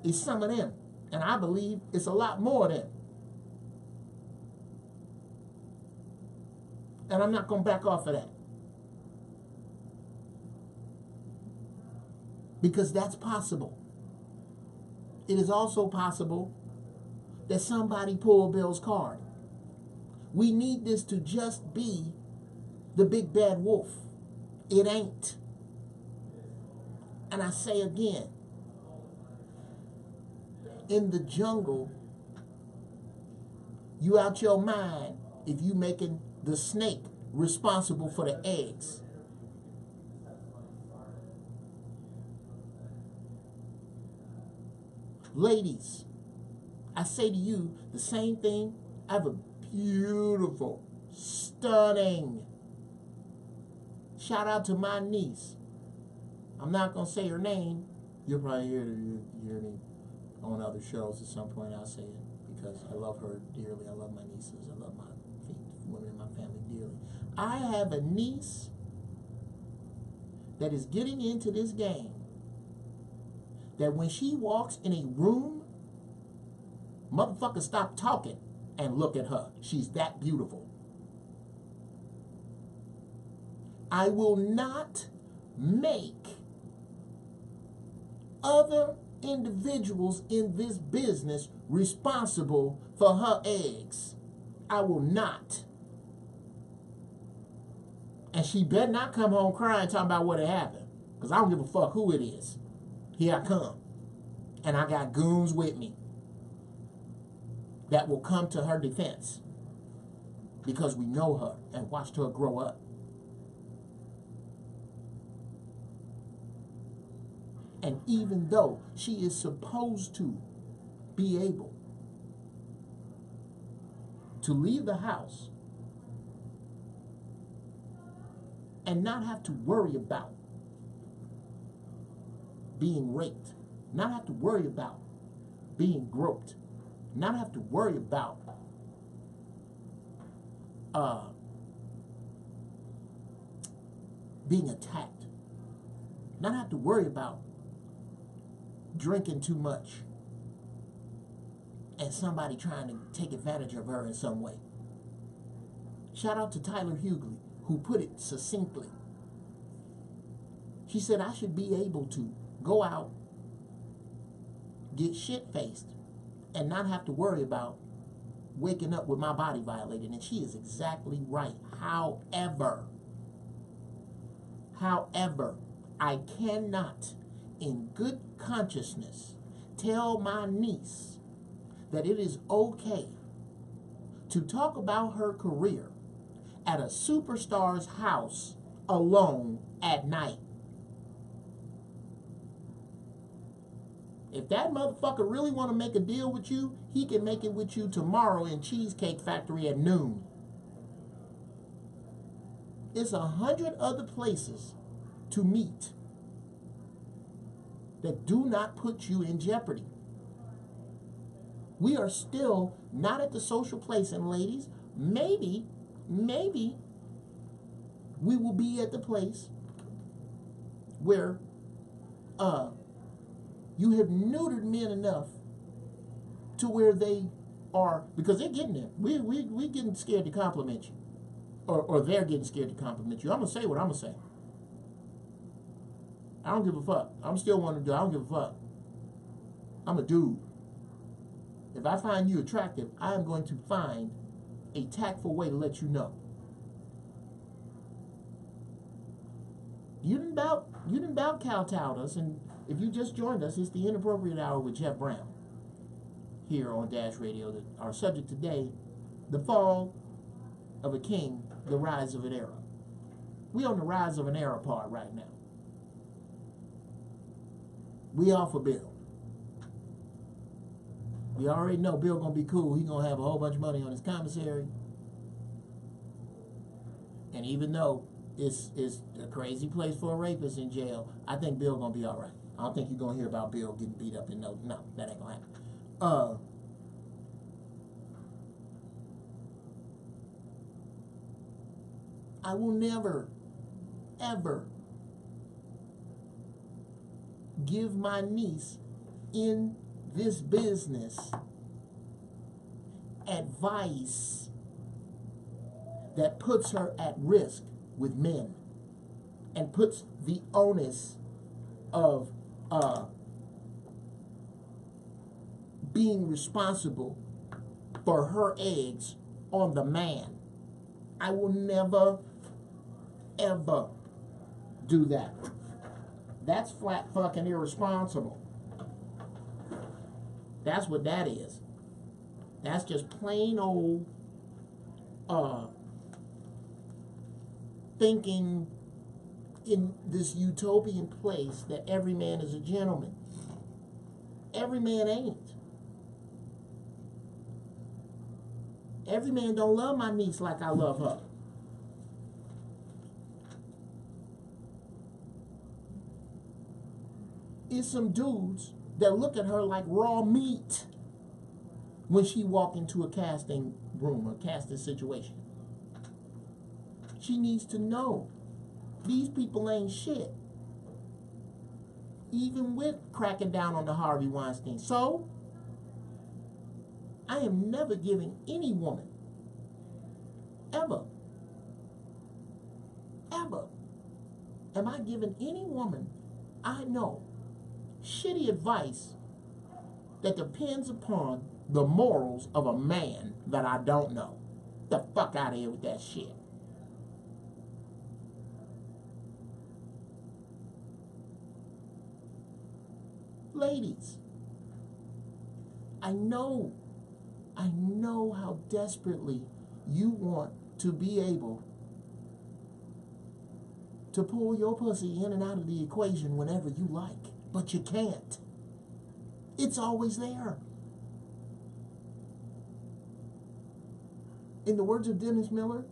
It's some of them. And I believe it's a lot more of them. And I'm not going to back off of that. Because that's possible. It is also possible that somebody pulled Bill's card. We need this to just be the big bad wolf. It ain't. And I say again, in the jungle, you out your mind if you making the snake responsible for the eggs. Ladies, I say to you the same thing. I have a beautiful, stunning, shout out to my niece. I'm not going to say her name. You'll probably hear me on other shows at some point. I'll say it because I love her dearly. I love my nieces. I love my women in my family dearly. I have a niece that is getting into this game that when she walks in a room, motherfuckers stop talking and look at her. She's that beautiful. I will not make other individuals in this business responsible for her eggs. I will not. And she better not come home crying talking about what had happened. Because I don't give a fuck who it is. Here I come. And I got goons with me that will come to her defense. Because we know her and watched her grow up. And even though she is supposed to be able to leave the house and not have to worry about being raped, not have to worry about being groped, not have to worry about being attacked, not have to worry about drinking too much and somebody trying to take advantage of her in some way. Shout out to Tyler Hughley, who put it succinctly. She said, I should be able to go out, get shit-faced, and not have to worry about waking up with my body violated. And she is exactly right. However, I cannot, in good consciousness, tell my niece that it is okay to talk about her career at a superstar's house alone at night. If that motherfucker really want to make a deal with you, he can make it with you tomorrow in Cheesecake Factory at noon. It's 100 other places to meet that do not put you in jeopardy. We are still not at the social place, and ladies, maybe we will be at the place where you have neutered men enough to where they are, because they're getting there. We getting scared to compliment you, or they're getting scared to compliment you. I'm gonna say what I'm gonna say. I don't give a fuck. I'm still one to do. I don't give a fuck. I'm a dude. If I find you attractive, I am going to find a tactful way to let you know. You didn't about kowtowed us, and if you just joined us, it's the Inappropriate Hour with Geoff Brown here on Dash Radio. Our subject today, the fall of a king, the rise of an era. We on the rise of an era part right now. We all for Bill. We already know Bill gonna be cool. He gonna have a whole bunch of money on his commissary. And even though it's a crazy place for a rapist in jail, I think Bill gonna be all right. I don't think you're gonna hear about Bill getting beat up in no, that ain't gonna happen. I will never, ever give my niece in this business advice that puts her at risk with men and puts the onus of being responsible for her eggs on the man. I will never, ever do that. That's flat fucking irresponsible. That's what that is. That's just plain old thinking in this utopian place that every man is a gentleman. Every man ain't. Every man don't love my niece like I love her. It's some dudes that look at her like raw meat when she walk into a casting room or casting situation. She needs to know these people ain't shit. Even with cracking down on the Harvey Weinstein. So, I am never giving any woman, ever, am I giving any woman I know shitty advice that depends upon the morals of a man that I don't know. The fuck out of here with that shit. Ladies, I know how desperately you want to be able to pull your pussy in and out of the equation whenever you like, but you can't. It's always there. In the words of Dennis Miller,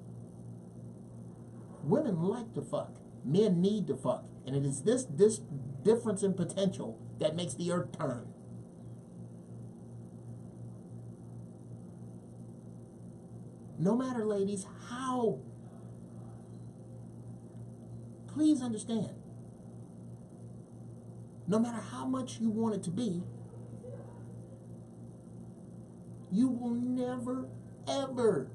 women like to fuck. Men need to fuck. And it is this difference in potential that makes the earth turn. No matter, ladies, how. Please understand. No matter how much you want it to be, you will never, ever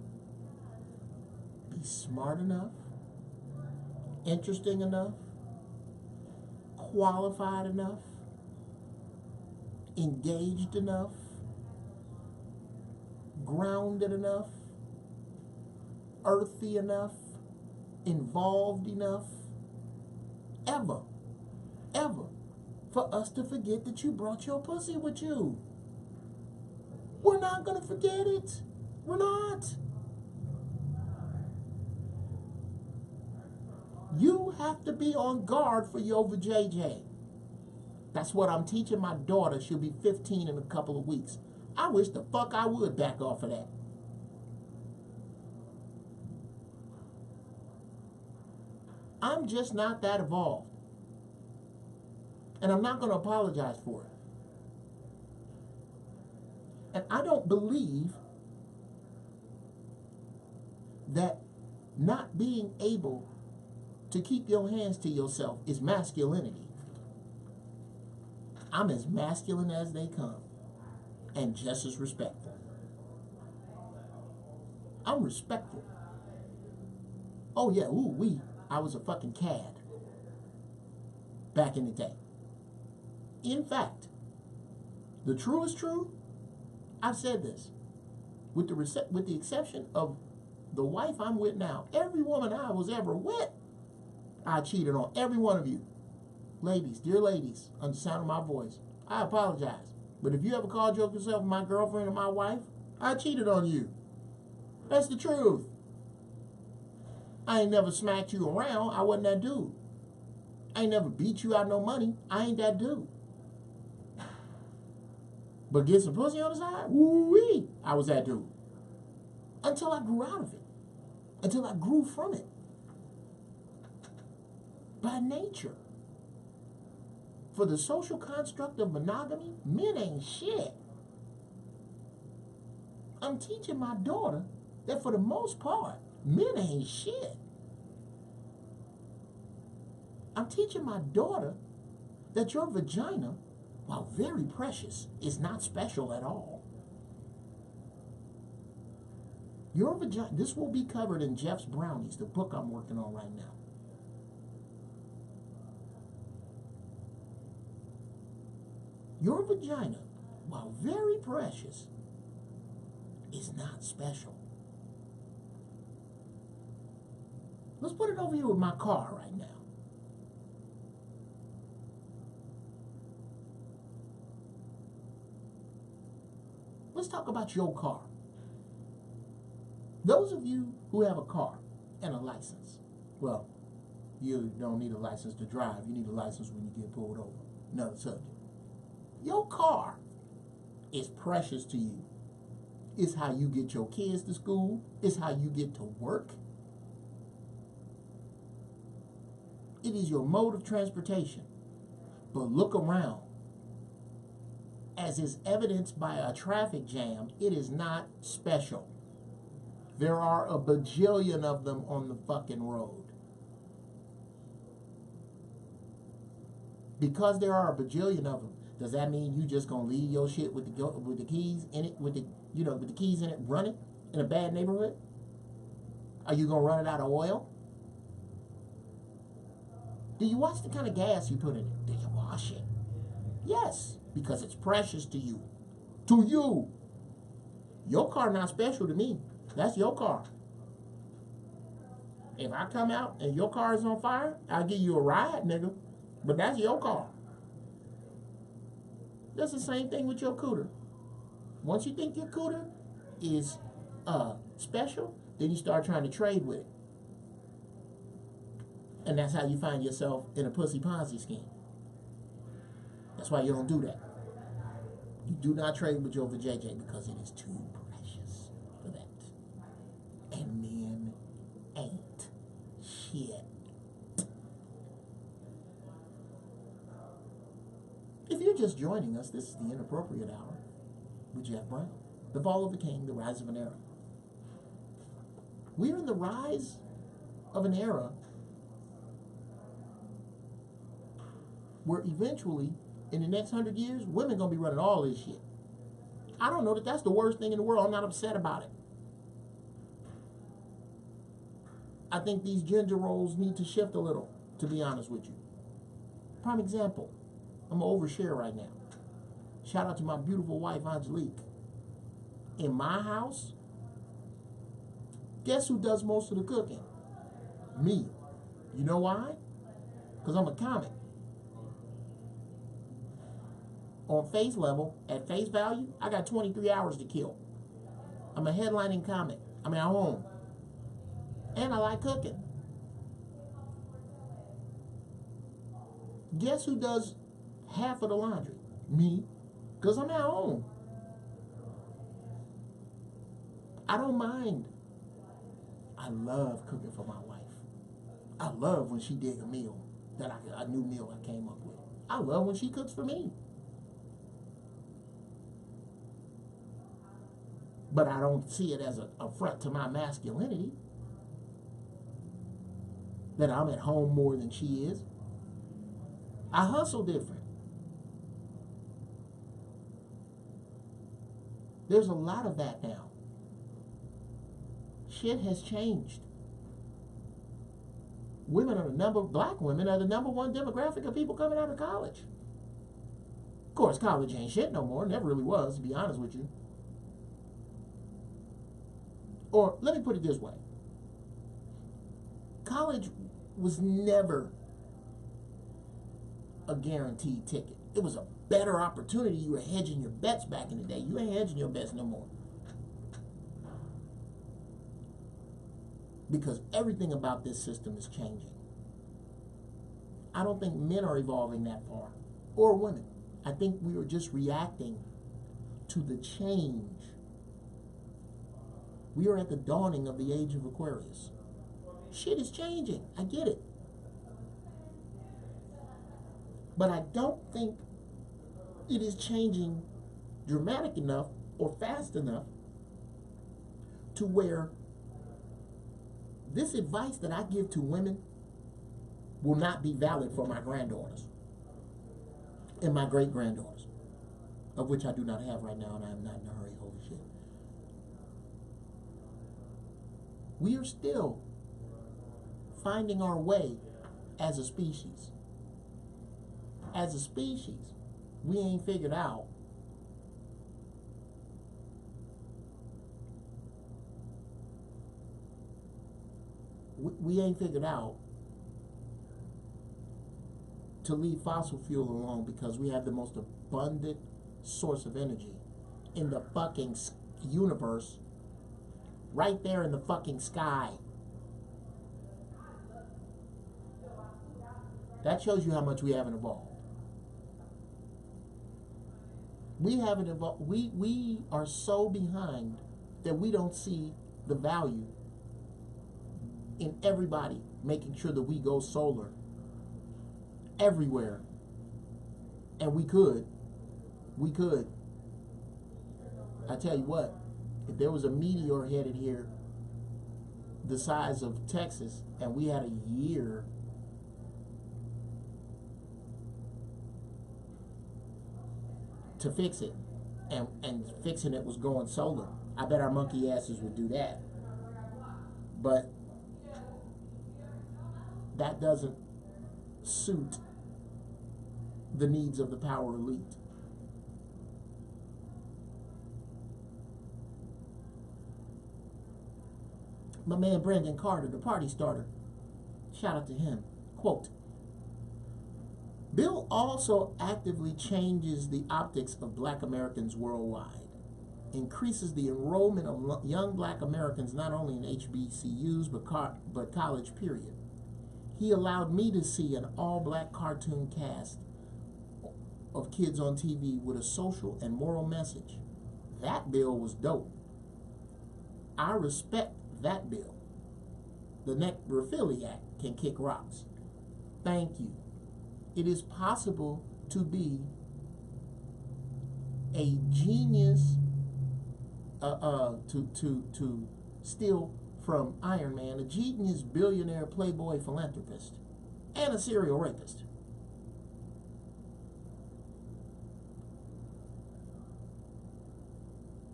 be smart enough, interesting enough, qualified enough, engaged enough, grounded enough, earthy enough, involved enough, ever, for us to forget that you brought your pussy with you. We're not going to forget it. We're not. You have to be on guard for your vajayjay. That's what I'm teaching my daughter. She'll be 15 in a couple of weeks. I wish the fuck I would back off of that. I'm just not that evolved. And I'm not going to apologize for it. And I don't believe that not being able to keep your hands to yourself is masculinity. I'm as masculine as they come and just as respectful. I'm respectful. Oh yeah, I was a fucking cad back in the day. In fact, the truest true, I've said this, with the exception of the wife I'm with now, every woman I was ever with, I cheated on every one of you. Ladies, dear ladies, on the sound of my voice, I apologize. But if you ever called yourself my girlfriend or my wife, I cheated on you. That's the truth. I ain't never smacked you around. I wasn't that dude. I ain't never beat you out no money. I ain't that dude. But get some pussy on the side? Woo-wee! I was that dude. Until I grew out of it. Until I grew from it. By nature. For the social construct of monogamy, men ain't shit. I'm teaching my daughter that for the most part, men ain't shit. I'm teaching my daughter that your vagina, while very precious, is not special at all. Your vagina, this will be covered in Geoff Brown's, the book I'm working on right now. Your vagina, while very precious, is not special. Let's put it over here with my car right now. Let's talk about your car. Those of you who have a car and a license, well, you don't need a license to drive. You need a license when you get pulled over. Another subject. Your car is precious to you. It's how you get your kids to school. It's how you get to work. It is your mode of transportation. But look around. As is evidenced by a traffic jam, it is not special. There are a bajillion of them on the fucking road. Because there are a bajillion of them, does that mean you just gonna leave your shit with the keys in it, with the keys in it running in a bad neighborhood? Are you gonna run it out of oil? Do you watch the kind of gas you put in it? Do you wash it? Yes, because it's precious to you. To you. Your car not special to me. That's your car. If I come out and your car is on fire, I'll give you a ride, nigga. But that's your car. That's the same thing with your cooter. Once you think your cooter is special, then you start trying to trade with it. And that's how you find yourself in a pussy Ponzi scheme. That's why you don't do that. You do not trade with your vajayjay because it is too precious for that. And men ain't shit. If you're just joining us, this is the Inappropriate Hour with Geoff Brown. The Fall of the King, the Rise of an Era. We're in the rise of an era where eventually, in the next 100 years, women going to be running all this shit. I don't know that that's the worst thing in the world. I'm not upset about it. I think these gender roles need to shift a little, to be honest with you. Prime example. I'm going to overshare right now. Shout out to my beautiful wife, Angelique. In my house, guess who does most of the cooking? Me. You know why? Because I'm a comic. On face level, at face value, I got 23 hours to kill. I'm a headlining comic. I'm at home. And I like cooking. Guess who does half of the laundry? Me. Because I'm at home. I don't mind. I love cooking for my wife. I love when she dig a meal, a new meal I came up with. I love when she cooks for me. But I don't see it as an affront to my masculinity that I'm at home more than she is. I hustle different. There's a lot of that now. Shit has changed. Black women are the #1 demographic of people coming out of college. Of course, college ain't shit no more. Never really was, to be honest with you. Or, let me put it this way. College was never a guaranteed ticket. It was a better opportunity. You were hedging your bets back in the day. You ain't hedging your bets no more. Because everything about this system is changing. I don't think men are evolving that far. Or women. I think we are just reacting to the change. We are at the dawning of the age of Aquarius. Shit is changing. I get it. But I don't think it is changing dramatic enough or fast enough to where this advice that I give to women will not be valid for my granddaughters and my great-granddaughters, of which I do not have right now, and I am not in a hurry. Holy shit. We are still finding our way as a species. As a species, we ain't figured out we ain't figured out to leave fossil fuel alone because we have the most abundant source of energy in the fucking universe, right there in the fucking sky. That shows you how much we haven't evolved. We haven't evolved. We are so behind that we don't see the value in everybody making sure that we go solar everywhere. And we could. I tell you what, if there was a meteor headed here the size of Texas and we had a year to fix it, and fixing it was going solar, I bet our monkey asses would do that. But that doesn't suit the needs of the power elite. My man Brandon Carter, the party starter, shout out to him, quote, "Bill also actively changes the optics of black Americans worldwide, increases the enrollment of young black Americans not only in HBCUs but college, period. He allowed me to see an all-black cartoon cast of kids on TV with a social and moral message. That bill was dope. I respect that bill. The necrophiliac can kick rocks. Thank you. It is possible to be a genius, to steal from Iron Man, a genius billionaire playboy philanthropist, and a serial rapist.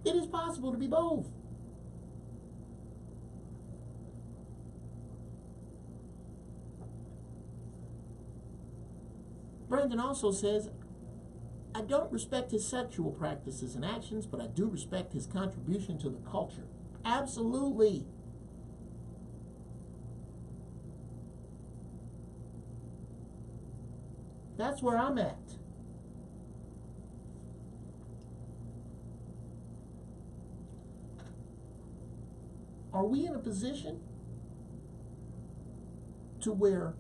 It is possible to be both. Brandon also says, I don't respect his sexual practices and actions, but I do respect his contribution to the culture. Absolutely. That's where I'm at. Are we in a position to where,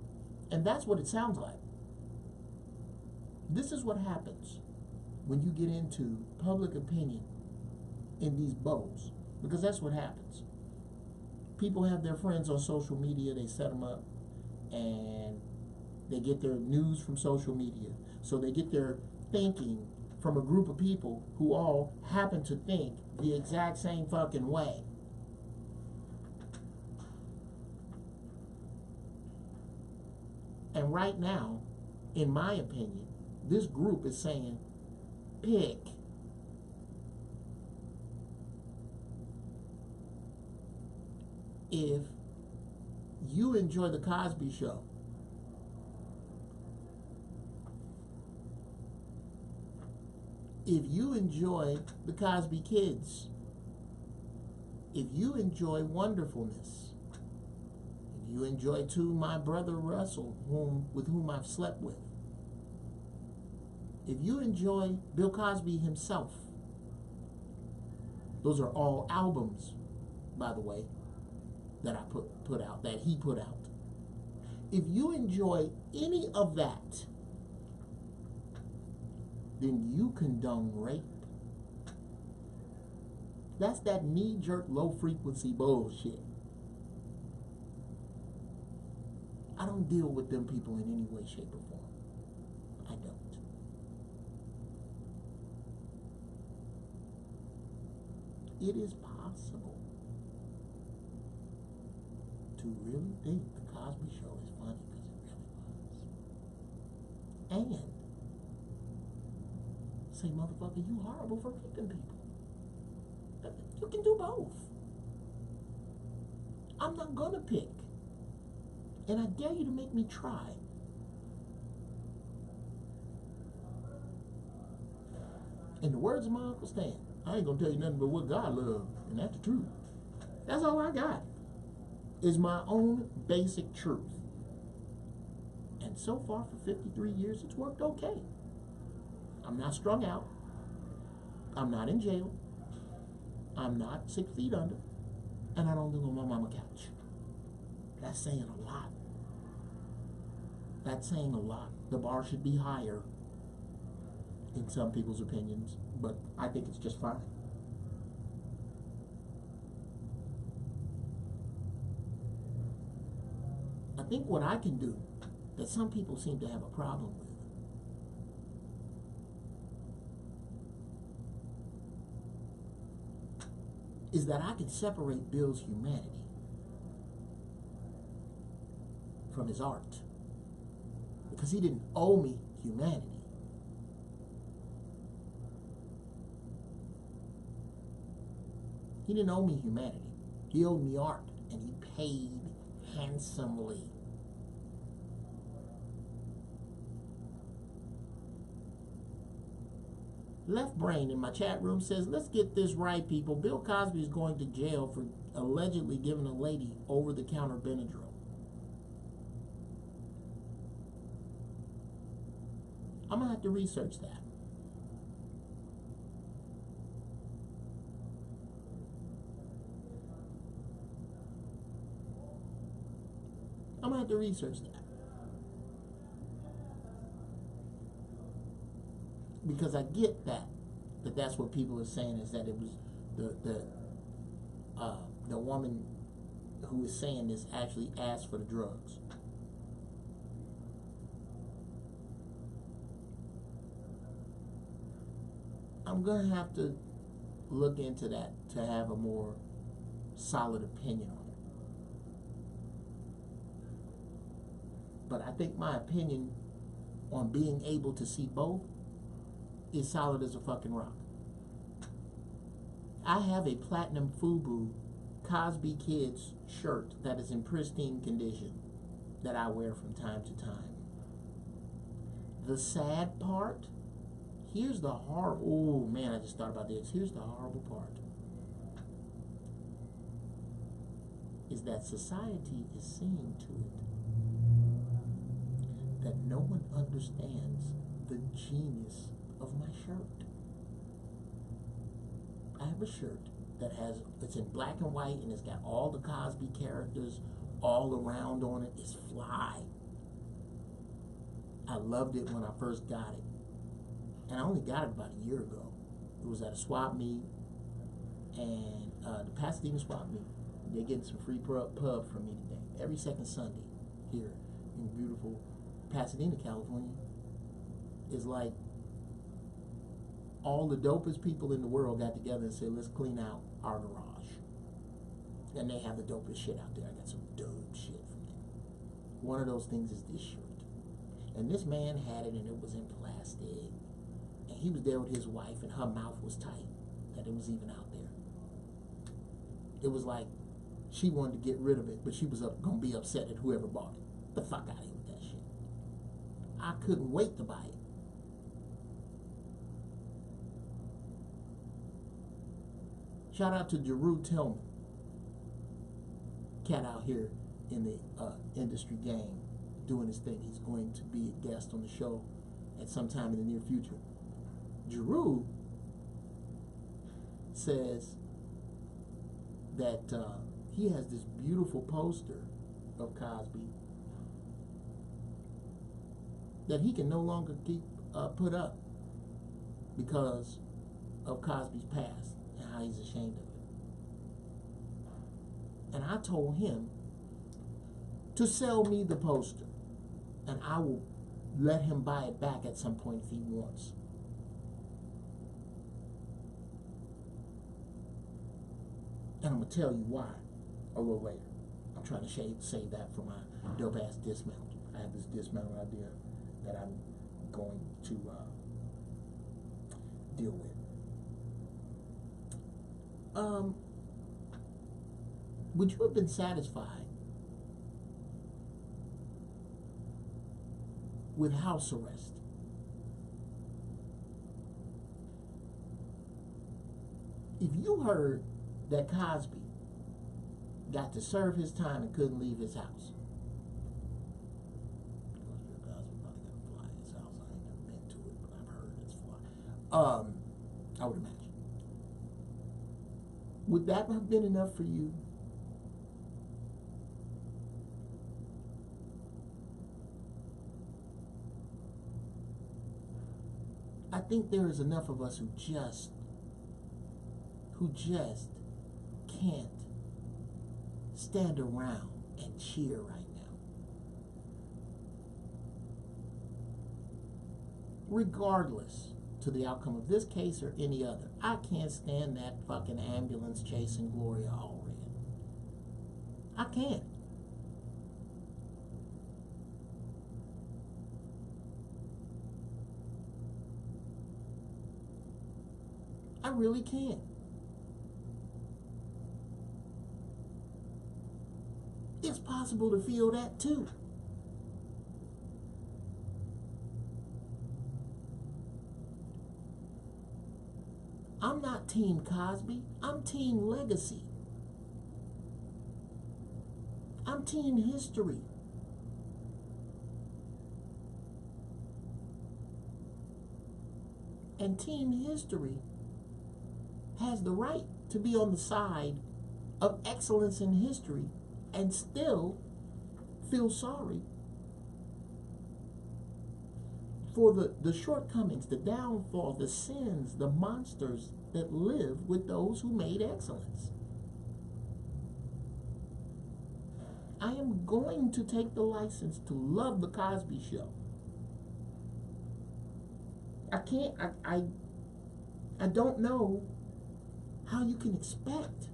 and that's what it sounds like, this is what happens when you get into public opinion in these bubbles, because that's what happens. People have their friends on social media, they set them up, and they get their news from social media. So they get their thinking from a group of people who all happen to think the exact same fucking way. And right now, in my opinion, this group is saying, pick. If you enjoy the Cosby Show, if you enjoy the Cosby Kids, if you enjoy Wonderfulness, if you enjoy To My Brother Russell, with whom I've slept with, if you enjoy Bill Cosby himself, those are all albums, by the way, that I put out, that he put out. If you enjoy any of that, then you condone rape. That's that knee-jerk, low-frequency bullshit. I don't deal with them people in any way, shape, or form. I don't. It is possible to really think the Cosby Show is funny because it really was. And say, motherfucker, you horrible for raping people. You can do both. I'm not gonna pick. And I dare you to make me try. In the words of my Uncle Stan, I ain't gonna tell you nothing but what God loves, and that's the truth. That's all I got, is my own basic truth. And so far, for 53 years, it's worked okay. I'm not strung out. I'm not in jail. I'm not 6 feet under. And I don't live on my mama's couch. That's saying a lot. That's saying a lot. The bar should be higher in some people's opinions, but I think it's just fine. I think what I can do, that some people seem to have a problem with, is that I can separate Bill's humanity from his art. Because he didn't owe me humanity. He didn't owe me humanity. He owed me art, and he paid handsomely. Left Brain in my chat room says, let's get this right, people. Bill Cosby is going to jail for allegedly giving a lady over-the-counter Benadryl. I'm going to have to research that. I'm going to have to research that. Because I get that that's what people are saying, is that it was the woman who is saying this actually asked for the drugs. I'm going to have to look into that to have a more solid opinion on it. But I think my opinion on being able to see both is solid as a fucking rock. I have a platinum FUBU Cosby Kids shirt that is in pristine condition that I wear from time to time. The sad part, here's the horrible, oh man, I just thought about this. Here's the horrible part, is that society is seeing to it that no one understands the genius of my shirt. I have a shirt that it's in black and white, and it's got all the Cosby characters all around on it. It's fly. I loved it when I first got it. And I only got it about a year ago. It was at a swap meet, and the Pasadena swap meet. They're getting some free pub from me today. Every second Sunday here in beautiful Pasadena, California, is like all the dopest people in the world got together and said, let's clean out our garage. And they have the dopest shit out there. I got some dope shit from them. One of those things is this shirt. And this man had it, and it was in plastic. And he was there with his wife, and her mouth was tight, that it was even out there. It was like she wanted to get rid of it, but she was going to be upset at whoever bought it. The fuck out of here with that shit. I couldn't wait to buy it. Shout out to Jeru Tillman, cat out here in the industry game doing his thing. He's going to be a guest on the show at some time in the near future. Jeru says that he has this beautiful poster of Cosby that he can no longer keep put up because of Cosby's past and how he's ashamed of it. And I told him to sell me the poster, and I will let him buy it back at some point if he wants. And I'm going to tell you why a little later. I'm trying to save that for my dope-ass dismount. I have this dismount idea that I'm going to deal with. Would you have been satisfied with house arrest? If you heard that Cosby got to serve his time and couldn't leave his house, Cosby probably got to fly in his house. I ain't never been to it, but I've heard it's fly. I would imagine. Would that have been enough for you? I think there is enough of us who just can't stand around and cheer right now. Regardless to the outcome of this case or any other, I can't stand that fucking ambulance chasing Gloria Allred. I can't. I really can't. It's possible to feel that too. Team Cosby. I'm Team Legacy. I'm Team History. And Team History has the right to be on the side of excellence in history and still feel sorry for the shortcomings, the downfall, the sins, the monsters that live with those who made excellence. I am going to take the license to love the Cosby Show. I don't know how you can expect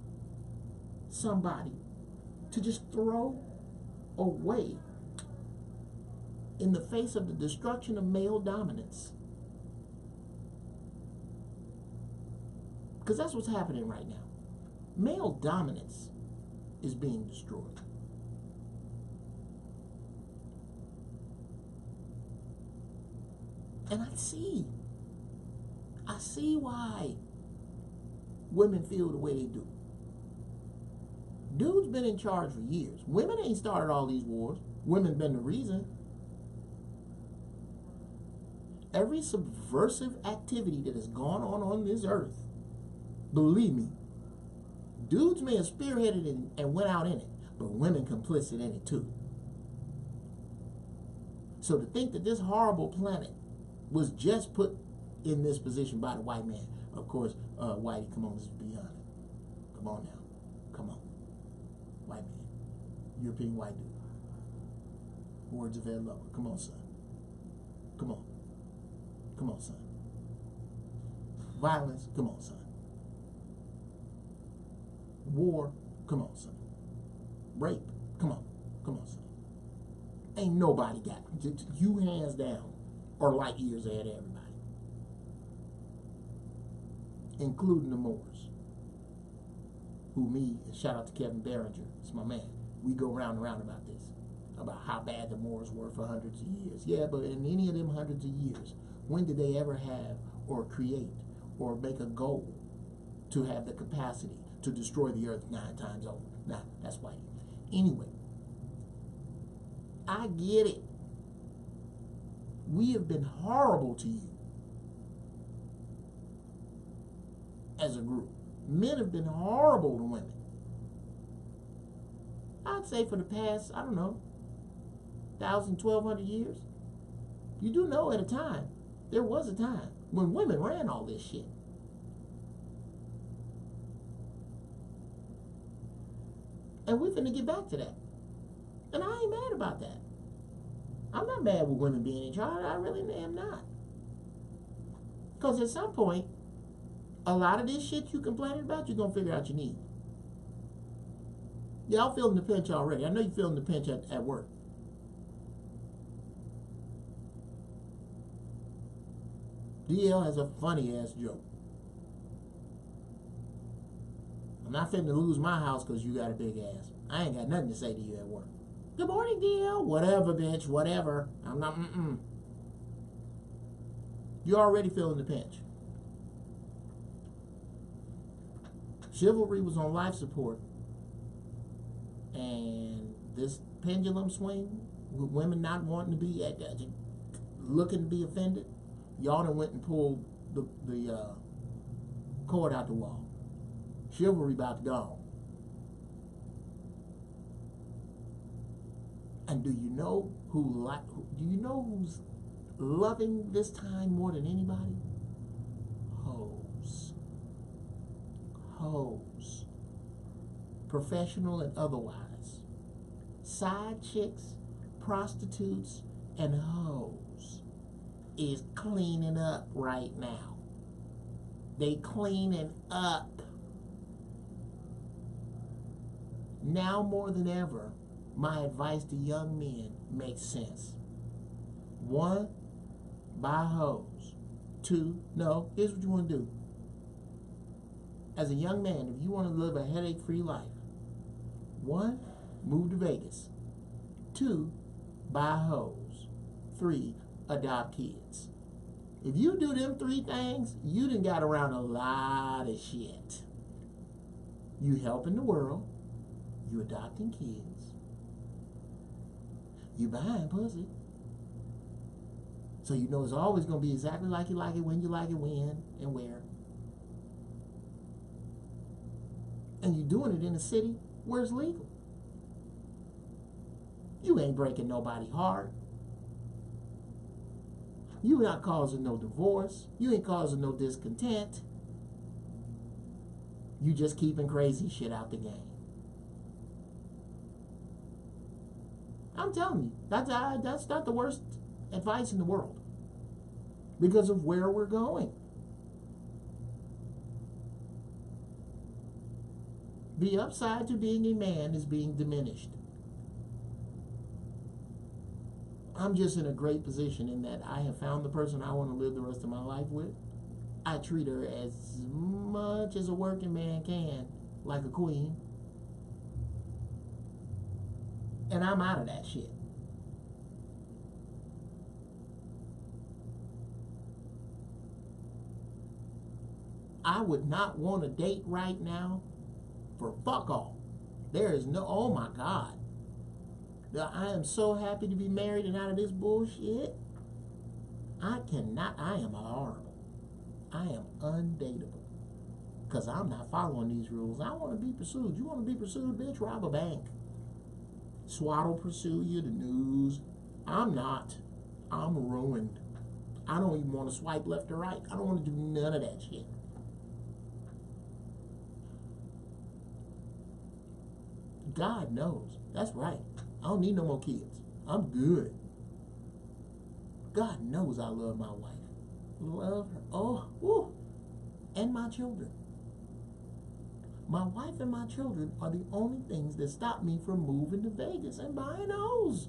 somebody to just throw away, in the face of the destruction of male dominance. Because that's what's happening right now. Male dominance is being destroyed. And I see why women feel the way they do. Dudes been in charge for years. Women ain't started all these wars. Women been the reason. Every subversive activity that has gone on this earth, believe me, dudes may have spearheaded it and went out in it, but women complicit in it too. So to think that this horrible planet was just put in this position by the white man. Of course, Whitey, come on, let's be honest. Come on now. Come on. White man. European white dude. Words of Ed Lover. Come on, son. Come on. Come on, son. Violence. Come on, son. War. Come on, son. Rape. Come on. Come on, son. Ain't nobody got it. You hands down are light years ahead of everybody. Including the Moors. Who me, shout out to Kevin Barringer, it's my man. We go round and round about this. About how bad the Moors were for hundreds of years. Yeah, but in any of them hundreds of years, when did they ever have or create or make a goal to have the capacity to destroy the earth 9 times over? Nah, that's white. Anyway, I get it. We have been horrible to you as a group. Men have been horrible to women. I'd say for the past, I don't know, 1,000, 1,200 years. You do know at a time, there was a time when women ran all this shit. And we're finna get back to that. And I ain't mad about that. I'm not mad with women being in charge. I really am not. Because at some point, a lot of this shit you complaining about, you're going to figure out you need. Y'all feeling the pinch already. I know you're feeling the pinch at work. DL has a funny-ass joke. I'm not finna lose my house because you got a big ass. I ain't got nothing to say to you at work. Good morning, DL. Whatever, bitch. Whatever. I'm not, You're already feeling the pinch. Chivalry was on life support. And this pendulum swing, with women not wanting to be, looking to be offended, y'all done went and pulled the cord out the wall. Chivalry about to go. And do you know who's loving this time more than anybody? Hoes. Hoes. Professional and otherwise. Side chicks, prostitutes, and hoes is cleaning up right now. They cleaning up. Now more than ever, my advice to young men makes sense. 1, buy hoes. 2, no, here's what you want to do. As a young man, if you want to live a headache-free life, 1, move to Vegas. 2, buy hoes. 3, adopt kids. If you do them 3 things, you done got around a lot of shit. You helping the world, you adopting kids, you buying pussy. So you know it's always going to be exactly like you like it, when you like it, when and where. And you doing it in a city where it's legal. You ain't breaking nobody's heart. You not causing no divorce. You ain't causing no discontent. You just keeping crazy shit out the game. I'm telling you, that's not the worst advice in the world. Because of where we're going. The upside to being a man is being diminished. I'm just in a great position in that I have found the person I want to live the rest of my life with. I treat her as much as a working man can, like a queen. And I'm out of that shit. I would not want to date right now for fuck all. There is no, oh my God. I am so happy to be married and out of this bullshit. I am horrible. I am undateable. Because I'm not following these rules. I want to be pursued. You want to be pursued, bitch? Rob a bank. SWAT will pursue you, the news. I'm not. I'm ruined. I don't even want to swipe left or right. I don't want to do none of that shit. God knows. That's right. I don't need no more kids. I'm good. God knows I love my wife. Love her. Oh, woo. And my children. My wife and my children are the only things that stop me from moving to Vegas and buying a hose.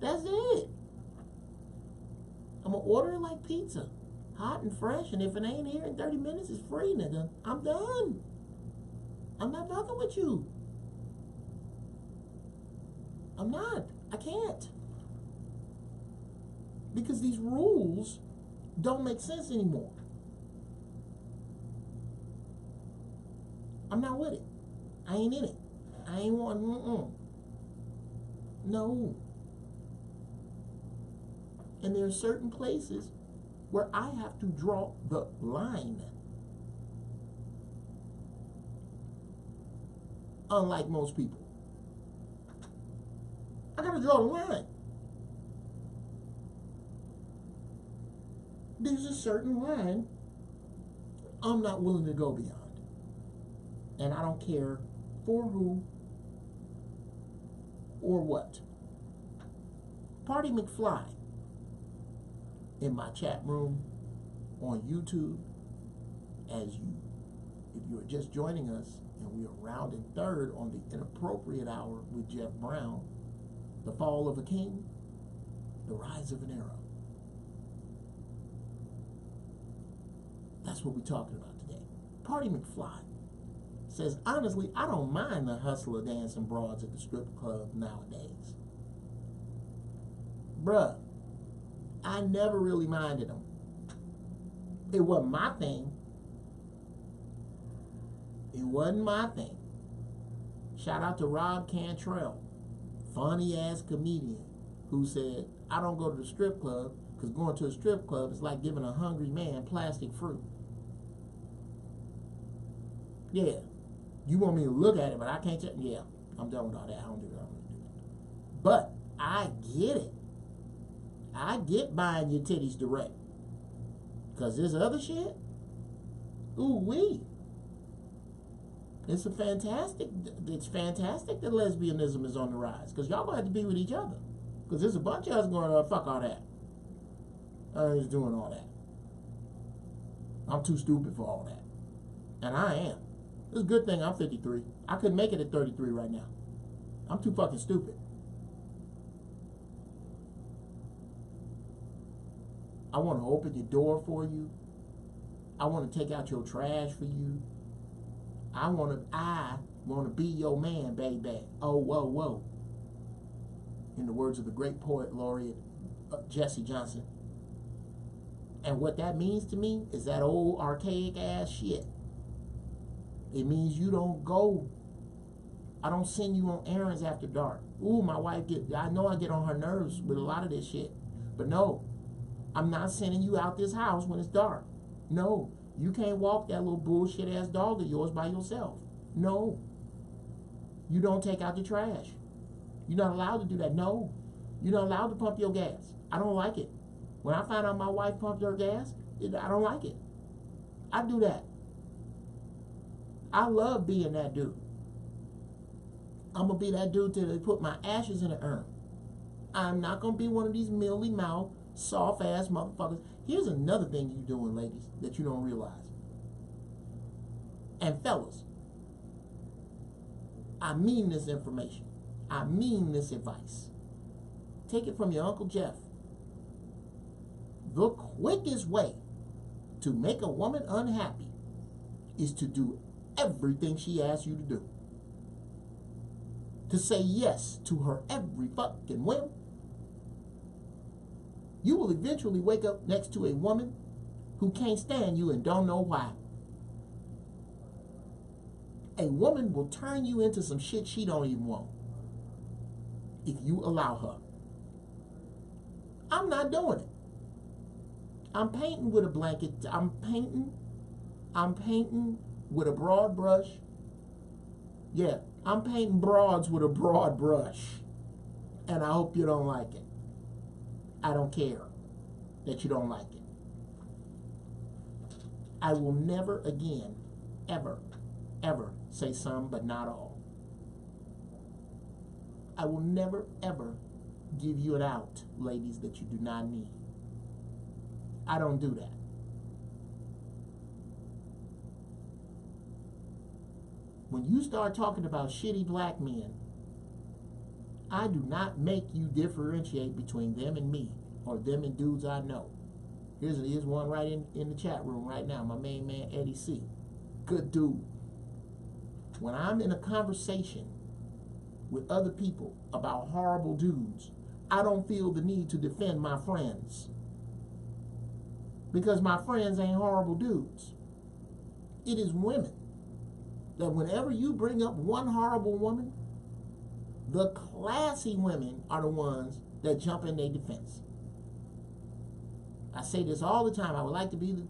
That's it. I'm going to order it like pizza. Hot and fresh. And if it ain't here in 30 minutes, it's free, nigga. I'm done. I'm not fucking with you. I'm not. I can't. Because these rules don't make sense anymore. I'm not with it. I ain't in it. I ain't want, no. And there are certain places where I have to draw the line. Unlike most people. I gotta draw the line. There's a certain line I'm not willing to go beyond. And I don't care for who or what. Party McFly in my chat room on YouTube, if you are just joining us, and we are rounding third on the Inappropriate Hour with Geoff Brown, the fall of a king, the rise of an arrow. That's what we're talking about today. Party McFly says, honestly, I don't mind the hustler dancing broads at the strip club nowadays. Bruh, I never really minded them. It wasn't my thing. It wasn't my thing. Shout out to Rob Cantrell, funny ass comedian, who said, I don't go to the strip club because going to a strip club is like giving a hungry man plastic fruit. Yeah. You want me to look at it, but I can't tell. Yeah, I'm done with all that. I don't do that. But I get it. I get buying your titties direct. Because this other shit, ooh-wee. It's fantastic that lesbianism is on the rise. Because y'all going to have to be with each other. Because there's a bunch of us going, fuck all that. I ain't doing all that. I'm too stupid for all that. And I am. It's a good thing I'm 53. I couldn't make it at 33 right now. I'm too fucking stupid. I want to open your door for you. I want to take out your trash for you. I want to be your man, baby. Oh, whoa, whoa. In the words of the great poet laureate Jesse Johnson. And what that means to me is that old archaic ass shit. It means you don't go. I don't send you on errands after dark. Ooh, my wife I know I get on her nerves with a lot of this shit. But no, I'm not sending you out this house when it's dark. No, you can't walk that little bullshit ass dog of yours by yourself. No. You don't take out the trash. You're not allowed to do that. No. You're not allowed to pump your gas. I don't like it. When I find out my wife pumped her gas, I don't like it. I do that. I love being that dude. I'm going to be that dude till they put my ashes in the urn. I'm not going to be one of these mealy-mouthed, soft-ass motherfuckers. Here's another thing you're doing, ladies, that you don't realize. And fellas, I mean this information. I mean this advice. Take it from your Uncle Geoff. The quickest way to make a woman unhappy is to do everything she asks you to do. To say yes to her every fucking whim. You will eventually wake up next to a woman who can't stand you and don't know why. A woman will turn you into some shit she don't even want if you allow her. I'm not doing it. I'm painting with a blanket. I'm painting with a broad brush. Yeah, I'm painting broads with a broad brush. And I hope you don't like it. I don't care that you don't like it. I will never again, ever say some but not all. I will never, ever give you an out, ladies, that you do not need. I don't do that. When you start talking about shitty black men, I do not make you differentiate between them and me or them and dudes I know. Here's one right in the chat room right now, my main man Eddie C. Good dude. When I'm in a conversation with other people about horrible dudes, I don't feel the need to defend my friends. Because my friends ain't horrible dudes. It is women. That whenever you bring up one horrible woman, the classy women are the ones that jump in their defense. I say this all the time. I would like to believe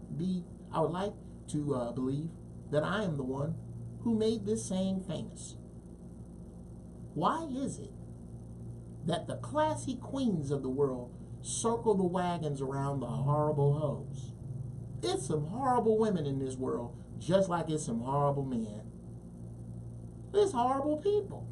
that I am the one who made this saying famous. Why is it that the classy queens of the world circle the wagons around the horrible hoes? It's some horrible women in this world, just like it's some horrible men. It's horrible people.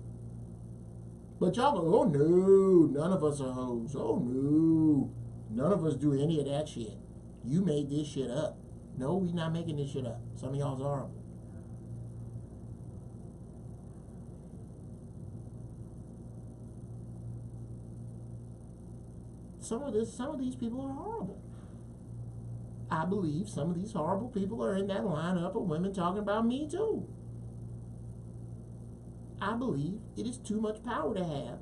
But y'all go, oh no, none of us are hoes. Oh no, none of us do any of that shit. You made this shit up. No, we not making this shit up. Some of y'all's horrible. Some of these people are horrible. I believe some of these horrible people are in that lineup of women talking about me too. I believe it is too much power to have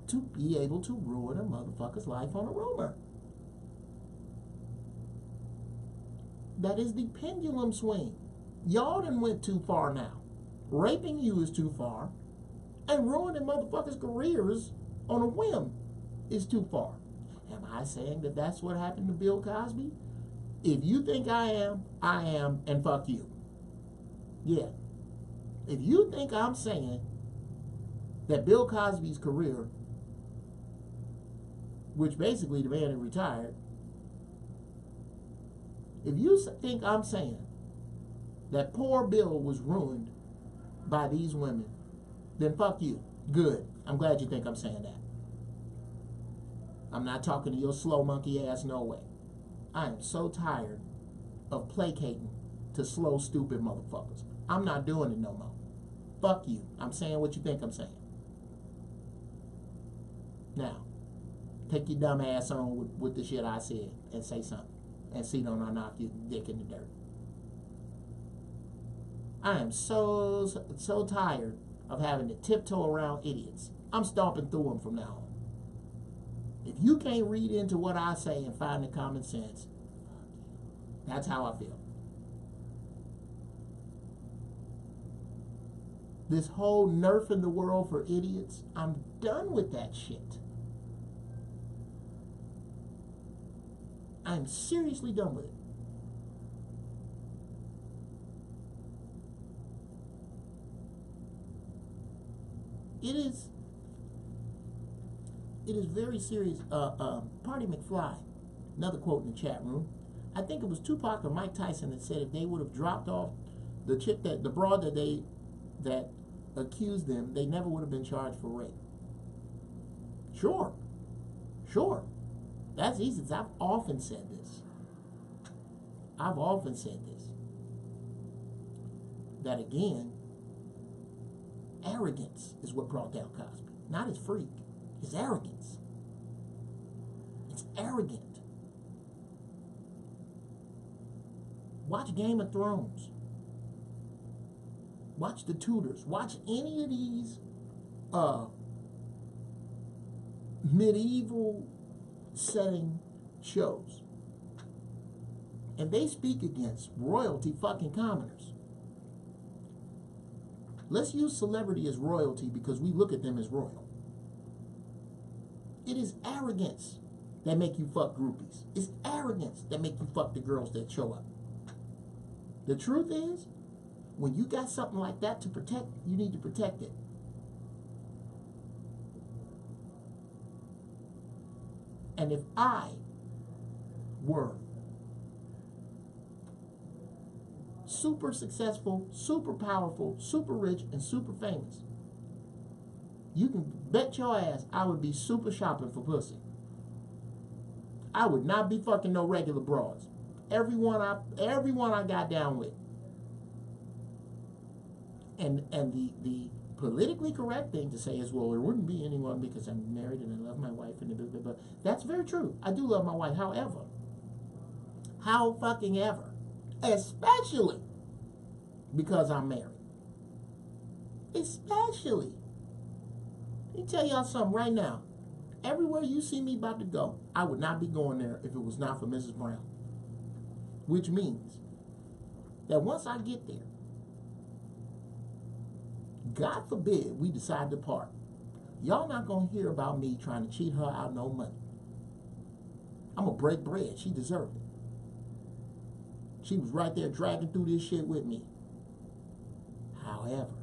to be able to ruin a motherfucker's life on a rumor. That is the pendulum swing. Y'all done went too far now. Raping you is too far, and ruining motherfuckers' careers on a whim is too far. Am I saying that that's what happened to Bill Cosby? If you think I am, and fuck you. Yeah. If you think I'm saying that Bill Cosby's career, which basically the man had retired, if you think I'm saying that poor Bill was ruined by these women, then fuck you. Good. I'm glad you think I'm saying that. I'm not talking to your slow monkey ass no way. I am so tired of placating to slow, stupid motherfuckers. I'm not doing it no more. Fuck you. I'm saying what you think I'm saying. Now, take your dumb ass on with the shit I said and say something. And see, don't I knock your dick in the dirt. I am so tired of having to tiptoe around idiots. I'm stomping through them from now on. If you can't read into what I say and find the common sense, That's how I feel. This whole nerfing the world for idiots, I'm done with that shit. I'm seriously done with it. It is very serious. Party McFly, another quote in the chat room. I think it was Tupac or Mike Tyson that said if they would have dropped off the chick the broad that accused them, they never would have been charged for rape. Sure. That's easy. I've often said this. That again, arrogance is what brought down Cosby. Not his freak. His arrogance. It's arrogant. Watch Game of Thrones. Watch The Tudors. Watch any of these medieval setting shows. And they speak against royalty fucking commoners. Let's use celebrity as royalty because we look at them as royal. It is arrogance that make you fuck groupies. It's arrogance that make you fuck the girls that show up. The truth is, when you got something like that to protect, you need to protect it. And if I were super successful, super powerful, super rich, and super famous, you can bet your ass I would be super shopping for pussy. I would not be fucking no regular broads. Everyone I got down with. And the politically correct thing to say is, well, there wouldn't be anyone because I'm married and I love my wife and blah, blah, blah. That's very true. I do love my wife. However, how fucking ever, especially because I'm married. Especially. Let me tell y'all something right now. Everywhere you see me about to go, I would not be going there if it was not for Mrs. Brown. Which means that once I get there, God forbid we decide to part, y'all not going to hear about me trying to cheat her out no money. I'm going to break bread. She deserved it. She was right there dragging through this shit with me. However,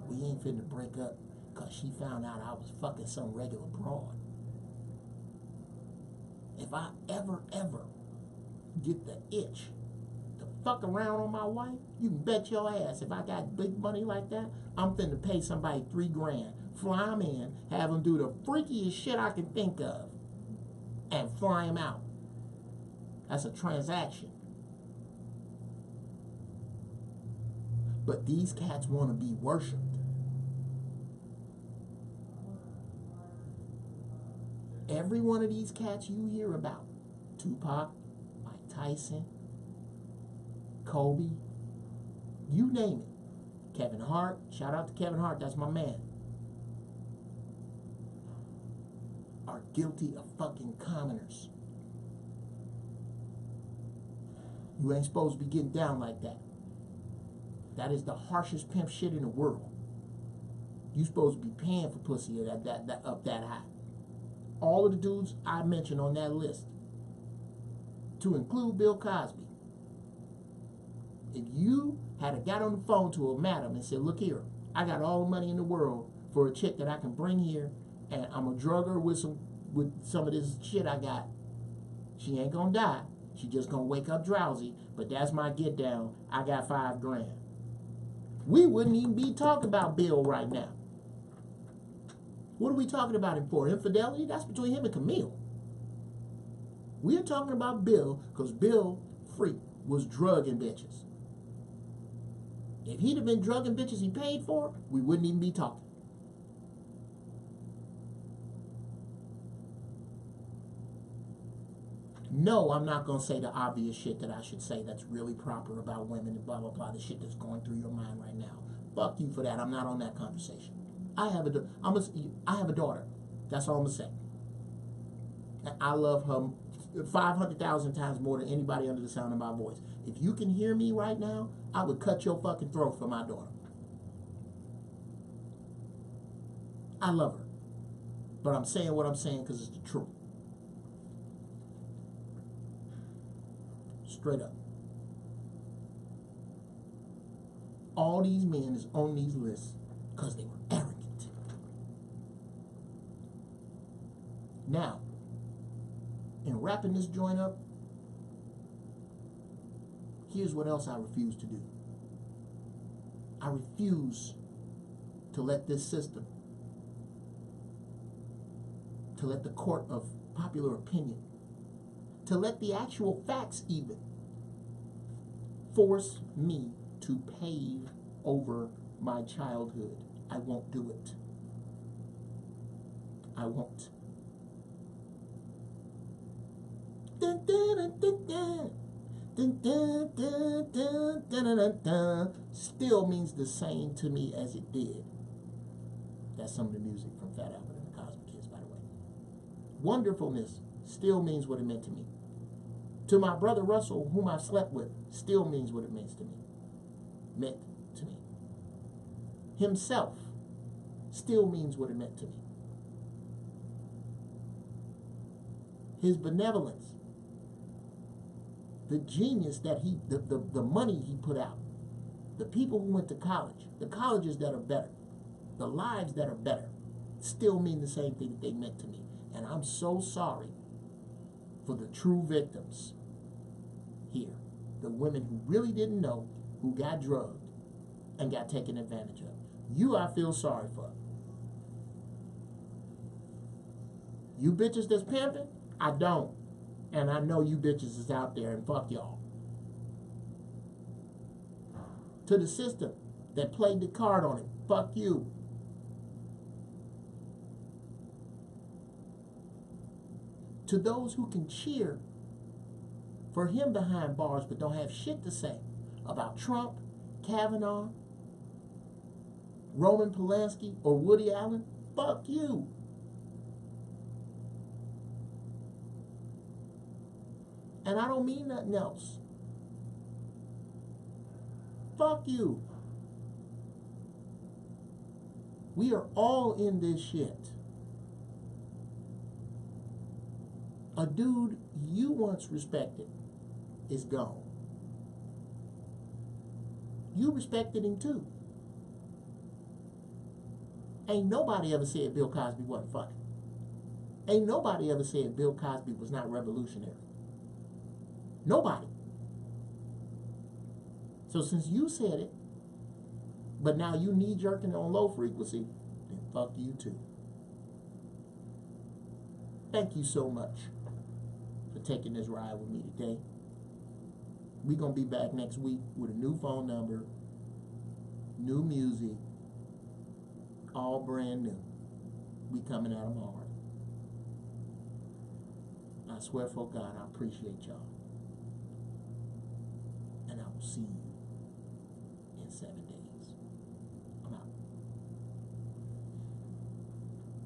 we ain't finna break up because she found out I was fucking some regular broad. If I ever get the itch to fuck around on my wife, you can bet your ass if I got big money like that, I'm finna pay somebody $3 grand, fly them in, have them do the freakiest shit I can think of, and fly them out. That's a transaction. But these cats want to be worshipped. Every one of these cats you hear about, Tupac, Mike Tyson, Kobe, you name it. Kevin Hart, shout out to Kevin Hart, that's my man. Are guilty of fucking commoners. You ain't supposed to be getting down like that. That is the harshest pimp shit in the world. You supposed to be paying for pussy up that high. All of the dudes I mentioned on that list, to include Bill Cosby. If you had got on the phone to a madam and said, look here, I got all the money in the world for a chick that I can bring here, and I'm gonna drug her with some of this shit I got. She ain't gonna die. She just gonna wake up drowsy, but that's my get down. I got $5 grand. We wouldn't even be talking about Bill right now. What are we talking about him for? Infidelity? That's between him and Camille. We're talking about Bill because Bill Freak was drugging bitches. If he'd have been drugging bitches he paid for, we wouldn't even be talking. No, I'm not going to say the obvious shit that I should say that's really proper about women and blah, blah, blah, the shit that's going through your mind right now. Fuck you for that. I'm not on that conversation. I have a daughter. That's all I'm going to say. And I love her 500,000 times more than anybody under the sound of my voice. If you can hear me right now, I would cut your fucking throat for my daughter. I love her. But I'm saying what I'm saying because it's the truth. Straight up. All these men is on these lists because they were arrogant. Now, in wrapping this joint up, here's what else I refuse to do. I refuse to let this system, to let the court of popular opinion, to let the actual facts even force me to pave over my childhood. I won't do it. I won't. Dun, dun, dun, dun, dun. Dun, dun, dun, dun, dun, dun, dun, dun. Still means the same to me as it did. That's some of the music from Fat Albert and the Cosmic Kids, by the way. Wonderfulness still means what it meant to me. To my brother Russell, whom I've slept with, still means what it means to me. Meant to me. Himself still means what it meant to me. His benevolence, the genius that the money he put out, the people who went to college, the colleges that are better, the lives that are better, still mean the same thing that they meant to me. And I'm so sorry for the true victims here. The women who really didn't know, who got drugged and got taken advantage of. You I feel sorry for. You bitches that's pimping, I don't. And I know you bitches is out there, and fuck y'all. To the system that played the card on it, fuck you. To those who can cheer for him behind bars but don't have shit to say about Trump, Kavanaugh, Roman Polanski, or Woody Allen, fuck you. And I don't mean nothing else. Fuck you. We are all in this shit. A dude you once respected is gone. You respected him too. Ain't nobody ever said Bill Cosby wasn't funny. Ain't nobody ever said Bill Cosby was not revolutionary. Nobody. So since you said it, but now you knee-jerking on low frequency, then fuck you too. Thank you so much for taking this ride with me today. We're going to be back next week with a new phone number, new music, all brand new. We coming at them hard. I swear for God, I appreciate y'all. And I will see you in 7 days. I'm out.